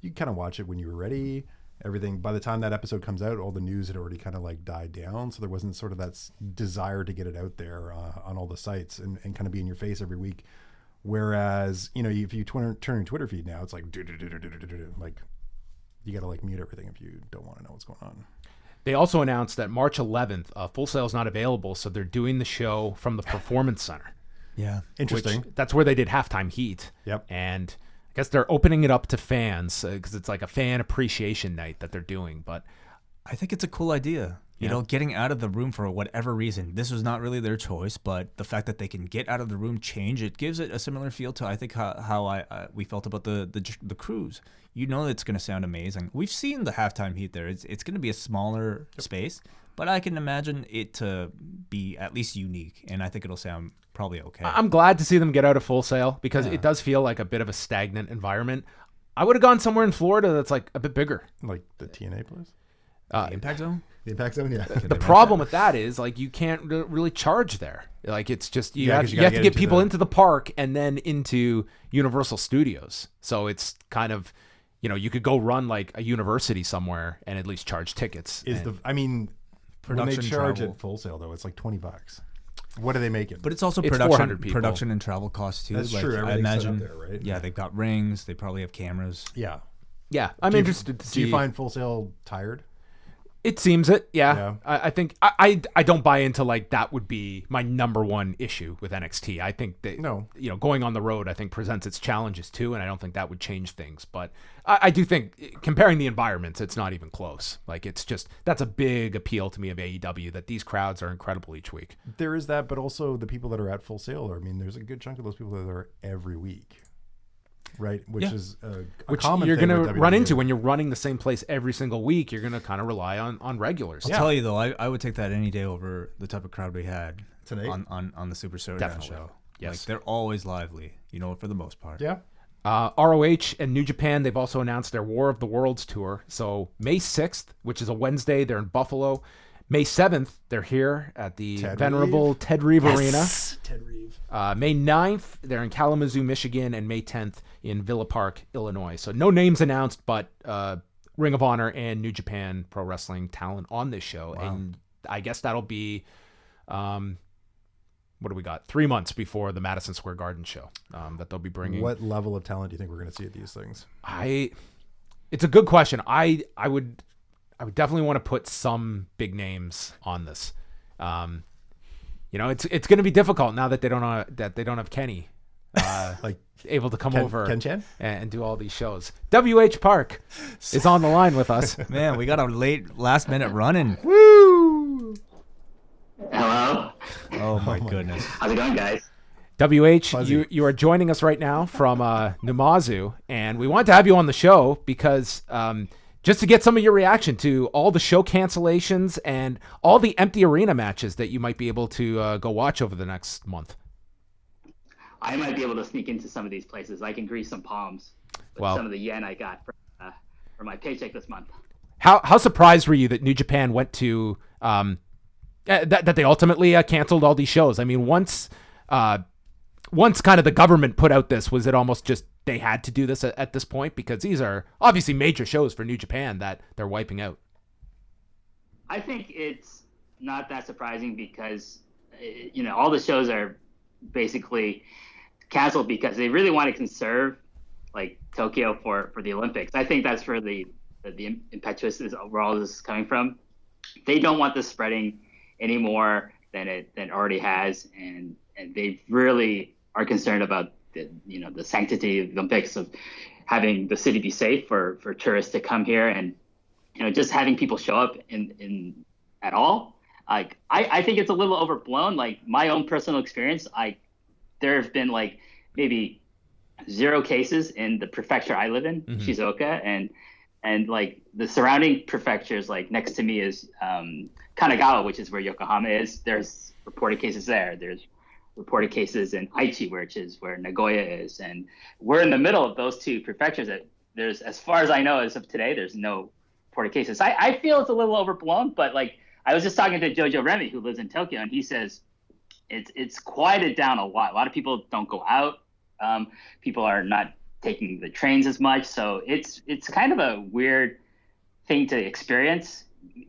You kind of watch it when you were ready. Everything, by the time that episode comes out, all the news had already kind of like died down. So there wasn't sort of that desire to get it out there on all the sites and kind of be in your face every week. Whereas, if you turn your Twitter feed now, it's like, like you got to like mute everything if you don't want to know what's going on. They also announced that March 11th, Full Sail is not available. So they're doing the show from the Performance Center. Yeah. Interesting. That's where they did Halftime Heat. Yep. And I guess they're opening it up to fans because it's like a fan appreciation night that they're doing. But I think it's a cool idea. You know, getting out of the room for whatever reason. This was not really their choice, but the fact that they can get out of the room, change it, gives it a similar feel to I think how we felt about the cruise. You know, it's going to sound amazing. We've seen the Halftime Heat there. It's going to be a smaller space, but I can imagine it to be at least unique, and I think it'll sound probably okay. I'm glad to see them get out of Full Sail because it does feel like a bit of a stagnant environment. I would have gone somewhere in Florida that's like a bit bigger. Like the TNA place? The Impact Zone? The Impact Zone, yeah. The problem with that is like you can't really charge there. Like it's just you have to get people into the park and then into Universal Studios. So it's kind of, you could go run like a university somewhere and at least charge tickets. When they charge at Full Sail though, it's like $20. What do they make it? But it's also It's 400 people. production and travel costs too. That's true. I Everything's imagine. set up there, right? Yeah, they've got rings. They probably have cameras. Yeah. Yeah, I'm interested to see. Do you find Full Sail tired? It seems it, yeah. Yeah. I think I don't buy into like that would be my number one issue with NXT. I think that going on the road I think presents its challenges too, and I don't think that would change things. But I do think comparing the environments, it's not even close. Like it's just that's a big appeal to me of AEW that these crowds are incredible each week. There is that, but also the people that are at Full Sail. I mean, there's a good chunk of those people that are every week. Right, which is a common you're thing going with to WWE. run into when you're running the same place every single week. You're going to kind of rely on regulars. I'll tell you though, I would take that any day over the type of crowd we had Tonight? on the Super ShowDown Definitely. show. Yes. Like they're always lively, for the most part. Yeah. ROH and New Japan, they've also announced their War of the Worlds tour. So May 6th, which is a Wednesday, they're in Buffalo. May 7th, they're here at the venerable Ted Reeve Arena. Ted Reeve. May 9th, they're in Kalamazoo, Michigan, and May 10th in Villa Park, Illinois. So no names announced, but Ring of Honor and New Japan Pro Wrestling talent on this show. Wow. And I guess that'll be, what do we got? 3 months before the Madison Square Garden show that they'll be bringing. What level of talent do you think we're going to see at these things? It's a good question. I would definitely want to put some big names on this. It's going to be difficult now that they don't have Kenny, like able to come over Ken Chan? and do all these shows. WH Park is on the line with us. Man, we got a last minute running. Woo! Hello. Oh my goodness. How's it going, guys? WH, you are joining us right now from Numazu, and we wanted to have you on the show because just to get some of your reaction to all the show cancellations and all the empty arena matches that you might be able to go watch over the next month. I might be able to sneak into some of these places. I can grease some palms with some of the yen I got for my paycheck this month. How surprised were you that New Japan went to that they ultimately canceled all these shows? I mean, once once kind of the government put out this, was it almost just they had to do this at this point? Because these are obviously major shows for New Japan that they're wiping out. I think it's not that surprising because, all the shows are basically canceled because they really want to conserve like Tokyo for the Olympics. I think that's where the impetuousness where all this is coming from. They don't want this spreading any more than it already has, and they really are concerned about the sanctity of the Olympics, of having the city be safe for tourists to come here, and just having people show up in at all. Like I think it's a little overblown. Like my own personal experience, there have been like maybe 0 cases in the prefecture I live in, Shizuoka, and like the surrounding prefectures, like next to me is Kanagawa, which is where Yokohama is. There's reported cases there. There's reported cases in Aichi, which is where Nagoya is, and we're in the middle of those 2 prefectures. That there's, as far as I know, as of today, there's no reported cases. I feel it's a little overblown, but like I was just talking to Jojo Remy, who lives in Tokyo, and he says it's quieted down a lot. A lot of people don't go out. People are not taking the trains as much, so it's kind of a weird thing to experience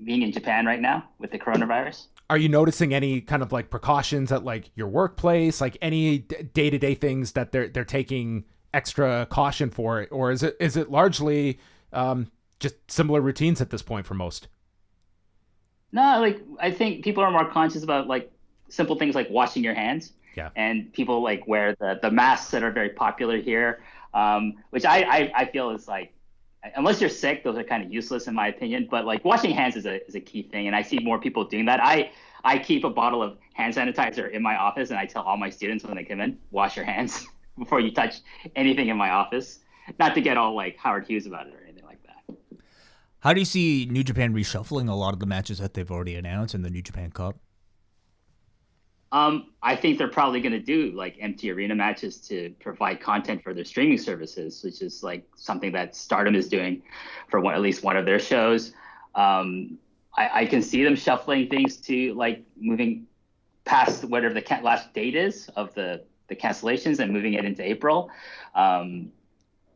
being in Japan right now with the coronavirus. Are you noticing any kind of like precautions at like your workplace, like any day-to-day things that they're taking extra caution for, or is it largely just similar routines at this point for most? No, like I think people are more conscious about like simple things like washing your hands. Yeah. And people like wear the masks that are very popular here, which I feel is like, unless you're sick, those are kind of useless in my opinion. But like washing hands is a key thing, and I see more people doing that. I keep a bottle of hand sanitizer in my office, and I tell all my students when they come in, wash your hands before you touch anything in my office. Not to get all like Howard Hughes about it or anything like that. How do you see New Japan reshuffling a lot of the matches that they've already announced in the New Japan Cup? I think they're probably going to do like empty arena matches to provide content for their streaming services, which is like something that Stardom is doing for at least one of their shows. I can see them shuffling things to like moving past whatever the last date is of the cancellations and moving it into April.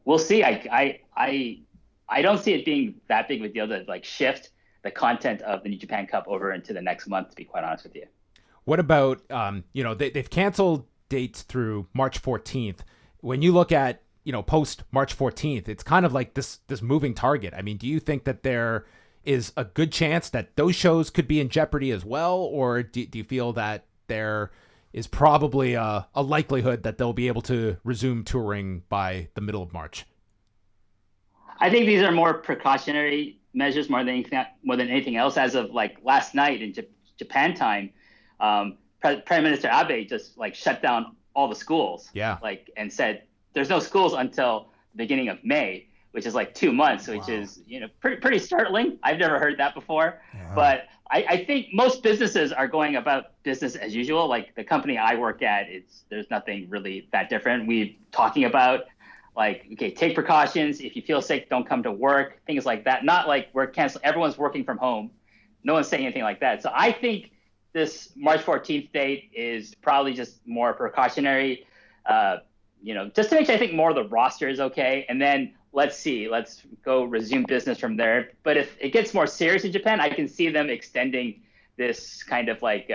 We'll see. I don't see it being that big of a deal to like shift the content of the New Japan Cup over into the next month, to be quite honest with you. What about, they've canceled dates through March 14th. When you look at, post March 14th, it's kind of like this moving target. I mean, do you think that there is a good chance that those shows could be in jeopardy as well? Or do you feel that there is probably a likelihood that they'll be able to resume touring by the middle of March? I think these are more precautionary measures more than anything else. As of like last night in Japan time, Prime Minister Abe just like shut down all the schools, and said there's no schools until the beginning of May, which is like 2 months, which is pretty startling. I've never heard that before, but I think most businesses are going about business as usual. Like the company I work at, there's nothing really that different. We're talking about like, okay, take precautions. If you feel sick, don't come to work. Things like that. Not like we're canceling. Everyone's working from home. No one's saying anything like that. So I think this March 14th date is probably just more precautionary, just to make sure I think more of the roster is okay. And then let's go resume business from there. But if it gets more serious in Japan, I can see them extending this kind of like,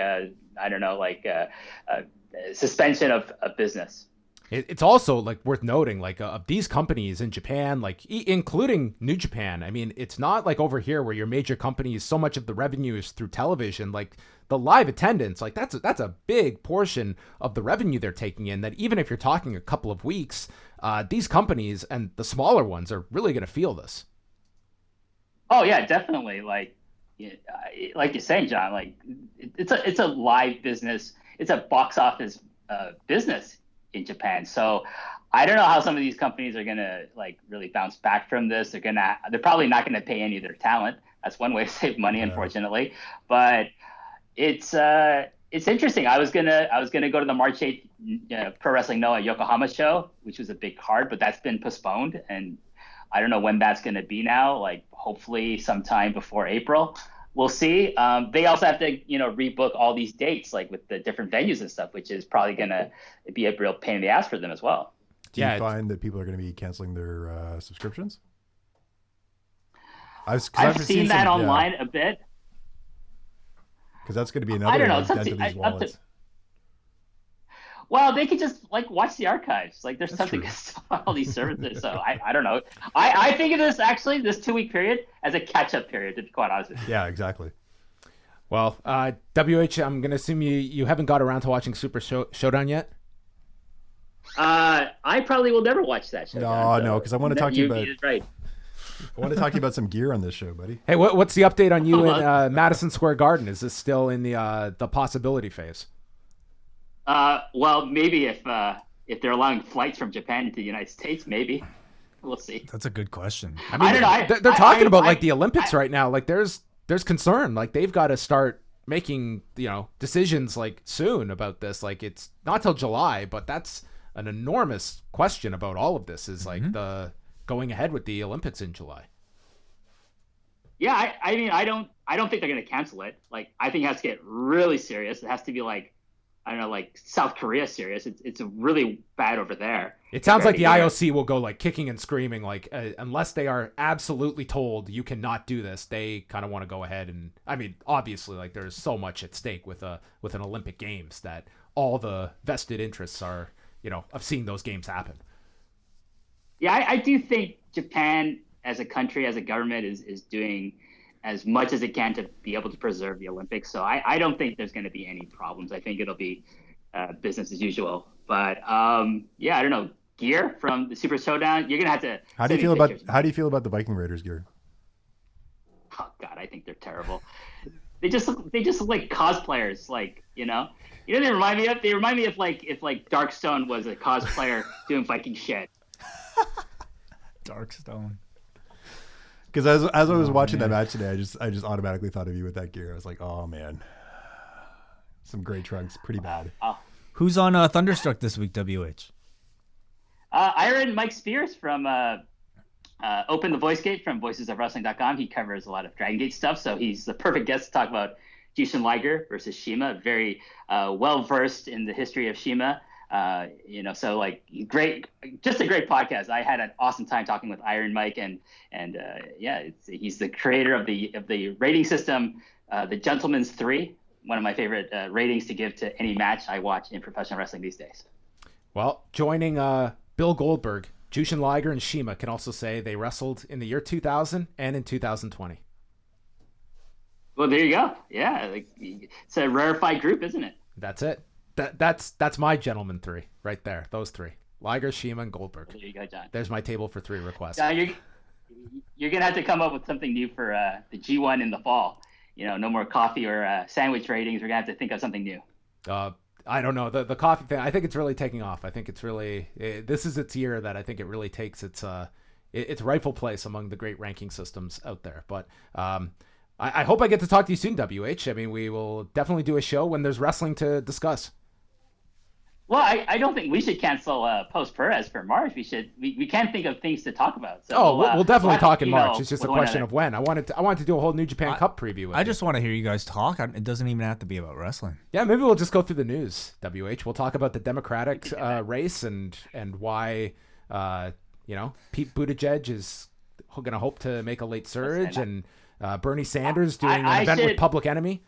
suspension of business. It's also like worth noting, like of these companies in Japan, like including New Japan. I mean, it's not like over here where your major companies, so much of the revenue is through television. Like the live attendance, like that's a big portion of the revenue they're taking in. That even if you're talking a couple of weeks, these companies and the smaller ones are really going to feel this. Oh yeah, definitely. Like you're saying, John, like it's a live business. It's a box office business in Japan. So I don't know how some of these companies are gonna like really bounce back from this. They're probably not gonna pay any of their talent. That's one way to save money, unfortunately. But it's interesting. I was gonna go to the March 8th Pro Wrestling Noah Yokohama show, which was a big card, but that's been postponed, and I don't know when that's gonna be now. Like hopefully sometime before April. we'll see. They also have to, rebook all these dates, like with the different venues and stuff, which is probably going to be a real pain in the ass for them as well. Do you find that people are going to be canceling their subscriptions? I've seen that online a bit. Because that's going to be another dent to these wallets. Well, they could just watch the archives. Like, there's something on all these services. So I don't know. I think of this 2-week period as a catch-up period, to be quite honest with you. Yeah, exactly. Well, WH, I'm going to assume you haven't got around to watching Super Showdown yet? I probably will never watch that show. No, because I want to talk to you about. Right. I want to talk to you about some gear on this show, buddy. Hey, what's the update on you in Madison Square Garden? Is this still in the possibility phase? Well, maybe if they're allowing flights from Japan into the United States, maybe. We'll see. That's a good question. I mean, I don't know. They're talking about the Olympics right now. Like, there's concern. Like, they've got to start making decisions soon about this. Like, it's not till July, but that's an enormous question about all of this. Is the going ahead with the Olympics in July. Yeah, I mean, I don't think they're going to cancel it. Like, I think it has to get really serious. It has to be South Korea serious. It's really bad over there. It sounds like the IOC will go kicking and screaming, unless they are absolutely told you cannot do this. They kind of want to go ahead and, I mean, obviously, there's so much at stake with an Olympic Games that all the vested interests are, of seeing those games happen. Yeah, I do think Japan as a country, as a government, is doing as much as it can to be able to preserve the Olympics. So I don't think there's going to be any problems. I think it'll be business as usual. But yeah, I don't know. Gear from the Super Showdown, you're going to have to. How do you feel about the Viking Raiders gear? Oh God, I think they're terrible. They just look like cosplayers, they remind me of? They remind me of if Darkstone was a cosplayer doing Viking shit. Darkstone. Because as I was watching that match today, I just automatically thought of you with that gear. I was like, oh man, some great trunks, pretty bad. Who's on Thunderstruck this week, WH? Iron Mike Spears from Open the Voice Gate from voicesofwrestling.com. He covers a lot of Dragon Gate stuff, so he's the perfect guest to talk about Jushin Liger versus CIMA. Very well versed in the history of CIMA. So great, just a great podcast. I had an awesome time talking with Iron Mike, and he's the creator of the rating system, the Gentleman's 3, one of my favorite ratings to give to any match I watch in professional wrestling these days. Well, joining Bill Goldberg, Jushin Liger and CIMA can also say they wrestled in the year 2000 and in 2020. Well, there you go. Yeah, it's a rarefied group, isn't it? That's it. That's my gentleman 3 right there. Those 3: Liger, CIMA, and Goldberg. There you go, John. There's my table for 3 requests. You're gonna have to come up with something new for the G1 in the fall. No more coffee or sandwich ratings. We're gonna have to think of something new. I don't know, the coffee thing. I think it's really taking off. I think it's really this is its year that I think it really takes its rightful place among the great ranking systems out there. But I hope I get to talk to you soon, WH. I mean, we will definitely do a show when there's wrestling to discuss. Well, I don't think we should cancel Post Perez for March. We can think of things to talk about. So we'll definitely talk in March. It's just a question of when. I wanted to do a whole New Japan Cup preview. I just want to hear you guys talk. It doesn't even have to be about wrestling. Yeah, maybe we'll just go through the news. WH. We'll talk about the Democratic race and why Pete Buttigieg is going to hope to make a late surge, and Bernie Sanders doing an event with Public Enemy.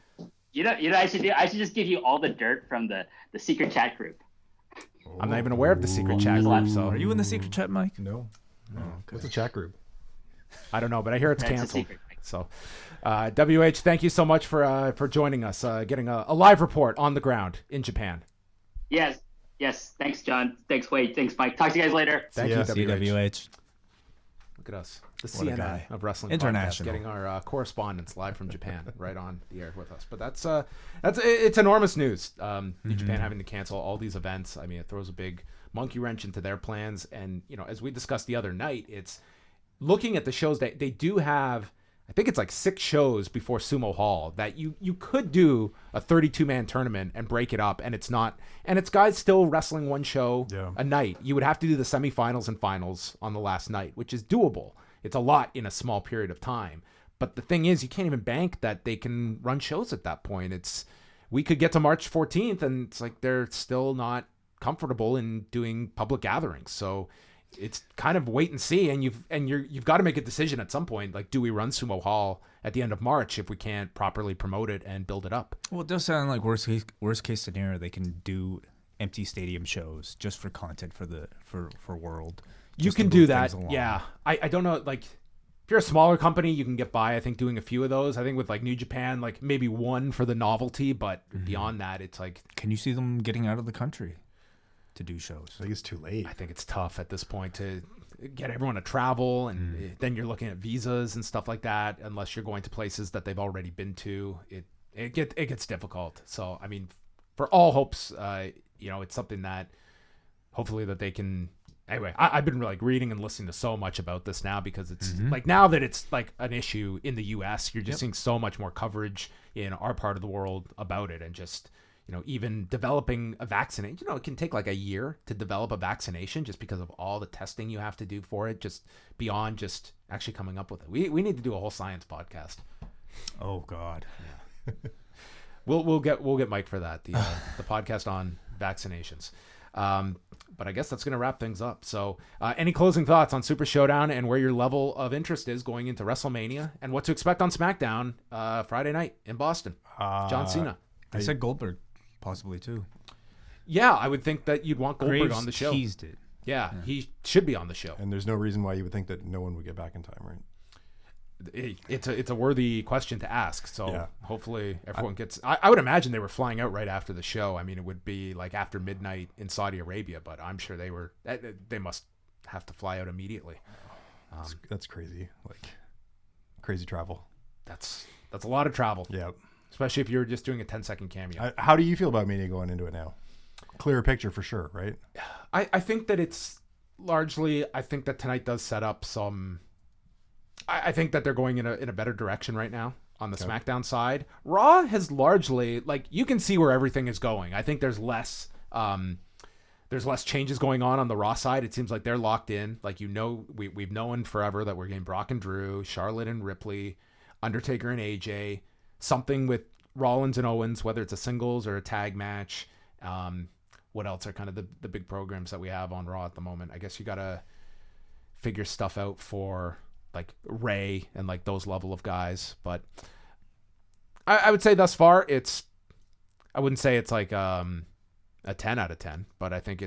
I should just give you all the dirt from the secret chat group. I'm not even aware of the secret chat group. So, are you in the secret chat, Mike? No. Okay. What's a chat group? I don't know, but I hear it's canceled. So, WH, thank you so much for joining us, getting a live report on the ground in Japan. Yes. Thanks, John. Thanks, Wade. Thanks, Mike. Talk to you guys later. Thank you, CWH. Look at us, the CNN of wrestling international, podcast, getting our correspondence live from Japan right on the air with us. But it's enormous news. New Japan having to cancel all these events. I mean, it throws a big monkey wrench into their plans. And as we discussed the other night, it's looking at the shows that they do have. I think it's 6 shows before Sumo Hall that you could do a 32-man tournament and break it up, and it's not. And it's guys still wrestling one show a night. You would have to do the semifinals and finals on the last night, which is doable. It's a lot in a small period of time. But the thing is, you can't even bank that they can run shows at that point. We could get to March 14th, and it's like they're still not comfortable in doing public gatherings. So it's kind of wait and see, and you've got to make a decision at some point. Like, do we run Sumo Hall at the end of March if we can't properly promote it and build it up? Well, it does sound like worst case scenario. They can do empty stadium shows just for content for World. You can do that. Yeah. I don't know. Like, if you're a smaller company, you can get by, I think, doing a few of those. I think with like New Japan, like maybe one for the novelty, but beyond that, it's like, can you see them getting out of the country to do shows? I think it's too late. I think it's tough at this point to get everyone to travel, and then you're looking at visas and stuff like that. Unless you're going to places that they've already been to, it gets difficult. So I mean, for all hopes, it's something that hopefully that they can. Anyway, I've been like reading and listening to so much about this now, because it's like, now that it's like an issue in the U.S., you're just seeing so much more coverage in our part of the world about it, and just, even developing a vaccination, it can take like a year to develop a vaccination just because of all the testing you have to do for it, just beyond just actually coming up with it. We need to do a whole science podcast. Oh God. Yeah. We'll get Mike for that. The podcast on vaccinations. But I guess that's going to wrap things up. So any closing thoughts on Super Showdown and where your level of interest is going into WrestleMania, and what to expect on SmackDown Friday night in Boston? John Cena. I said Goldberg possibly too. Yeah, I would think that you'd want Goldberg Graves on the show. teased it. Yeah, he should be on the show. And there's no reason why you would think that no one would get back in time, right? It's a worthy question to ask. So hopefully everyone gets. I would imagine they were flying out right after the show. I mean, it would be like after midnight in Saudi Arabia, but I'm sure they must have to fly out immediately. That's crazy. Like, crazy travel. That's a lot of travel. Yeah. Especially if you're just doing a 10-second cameo. How do you feel about Mania going into it now? Clearer picture for sure, right? I think that it's largely. I think that tonight does set up some. I think that they're going in a better direction right now on the SmackDown side. Raw has largely, like, you can see where everything is going. I think there's less changes going on the Raw side. It seems like they're locked in. Like, we've known forever that we're getting Brock and Drew, Charlotte and Ripley, Undertaker and AJ, something with Rollins and Owens, whether it's a singles or a tag match. What else are kind of the big programs that we have on Raw at the moment? I guess you got to figure stuff out for like Ray and like those level of guys. But I would say thus far, I wouldn't say it's like a 10 out of 10, but I think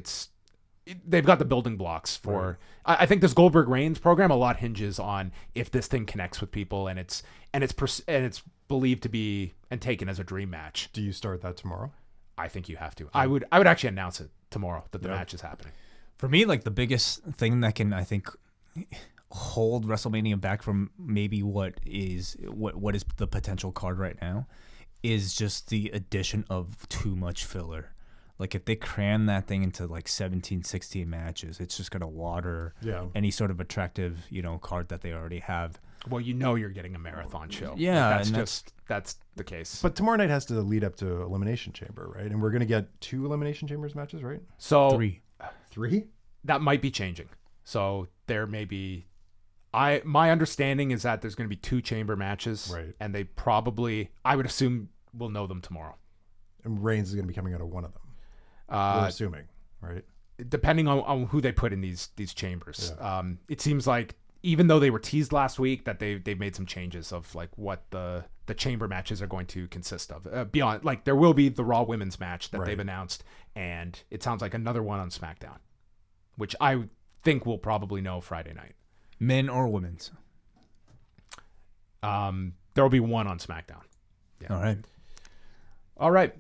they've got the building blocks for, I think this Goldberg Reigns program, a lot hinges on if this thing connects with people and it's believed to be and taken as a dream match. Do you start that tomorrow? I think you have to. I would actually announce it tomorrow that the match is happening. For me, like, the biggest thing that can, I think, hold WrestleMania back from maybe what is the potential card right now is just the addition of too much filler. Like, if they cram that thing into like 17, 16 matches, it's just going to water any sort of attractive, card that they already have. Well, you're getting a marathon show. Yeah, that's the case. But tomorrow night has to lead up to Elimination Chamber, right? And we're going to get 2 Elimination Chambers matches, right? So 3? That might be changing. So there may be. My understanding is that there's going to be 2 chamber matches, right? And they probably, I would assume, will know them tomorrow. And Reigns is going to be coming out of one of them. We're assuming, right? Depending on who they put in these chambers. Yeah. It seems like, even though they were teased last week, that they've made some changes of like what the chamber matches are going to consist of. Beyond, like, there will be the Raw Women's match that they've announced, and it sounds like another one on SmackDown, which I think we'll probably know Friday night. Men or women's? There will be one on SmackDown. Yeah. All right.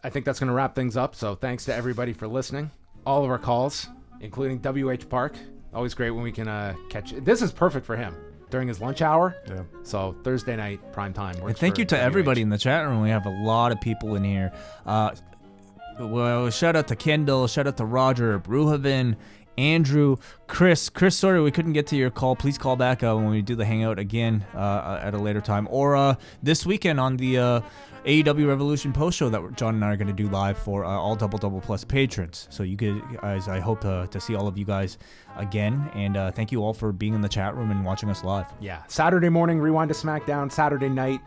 I think that's going to wrap things up. So thanks to everybody for listening. All of our calls, including WH Park. Always great when we can catch. This is perfect for him during his lunch hour. Yeah. So Thursday night prime time. And thank you to everybody in the chat room. We have a lot of people in here. Well, shout out to Kendall. Shout out to Roger, Bruhaven, Andrew, Chris, sorry we couldn't get to your call. Please call back when we do the Hangout again at a later time, or this weekend on the AEW Revolution post show that John and I are going to do live for all Double Plus patrons. So you guys, I hope to see all of you guys again, and thank you all for being in the chat room and watching us live. Yeah, Saturday morning Rewind to SmackDown, Saturday night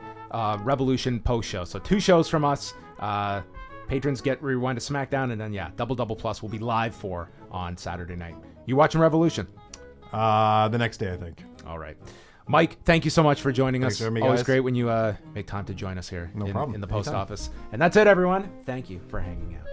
Revolution post show. So 2 shows from us. Patrons get Rewind to SmackDown, and then Double Plus will be live for on Saturday night. You watching Revolution? The next day, I think. All right. Mike, thank you so much for joining us. For having me, Always guys. great when you make time to join us here No problem. in the post Anytime. office. And that's it, everyone. Thank you for hanging out.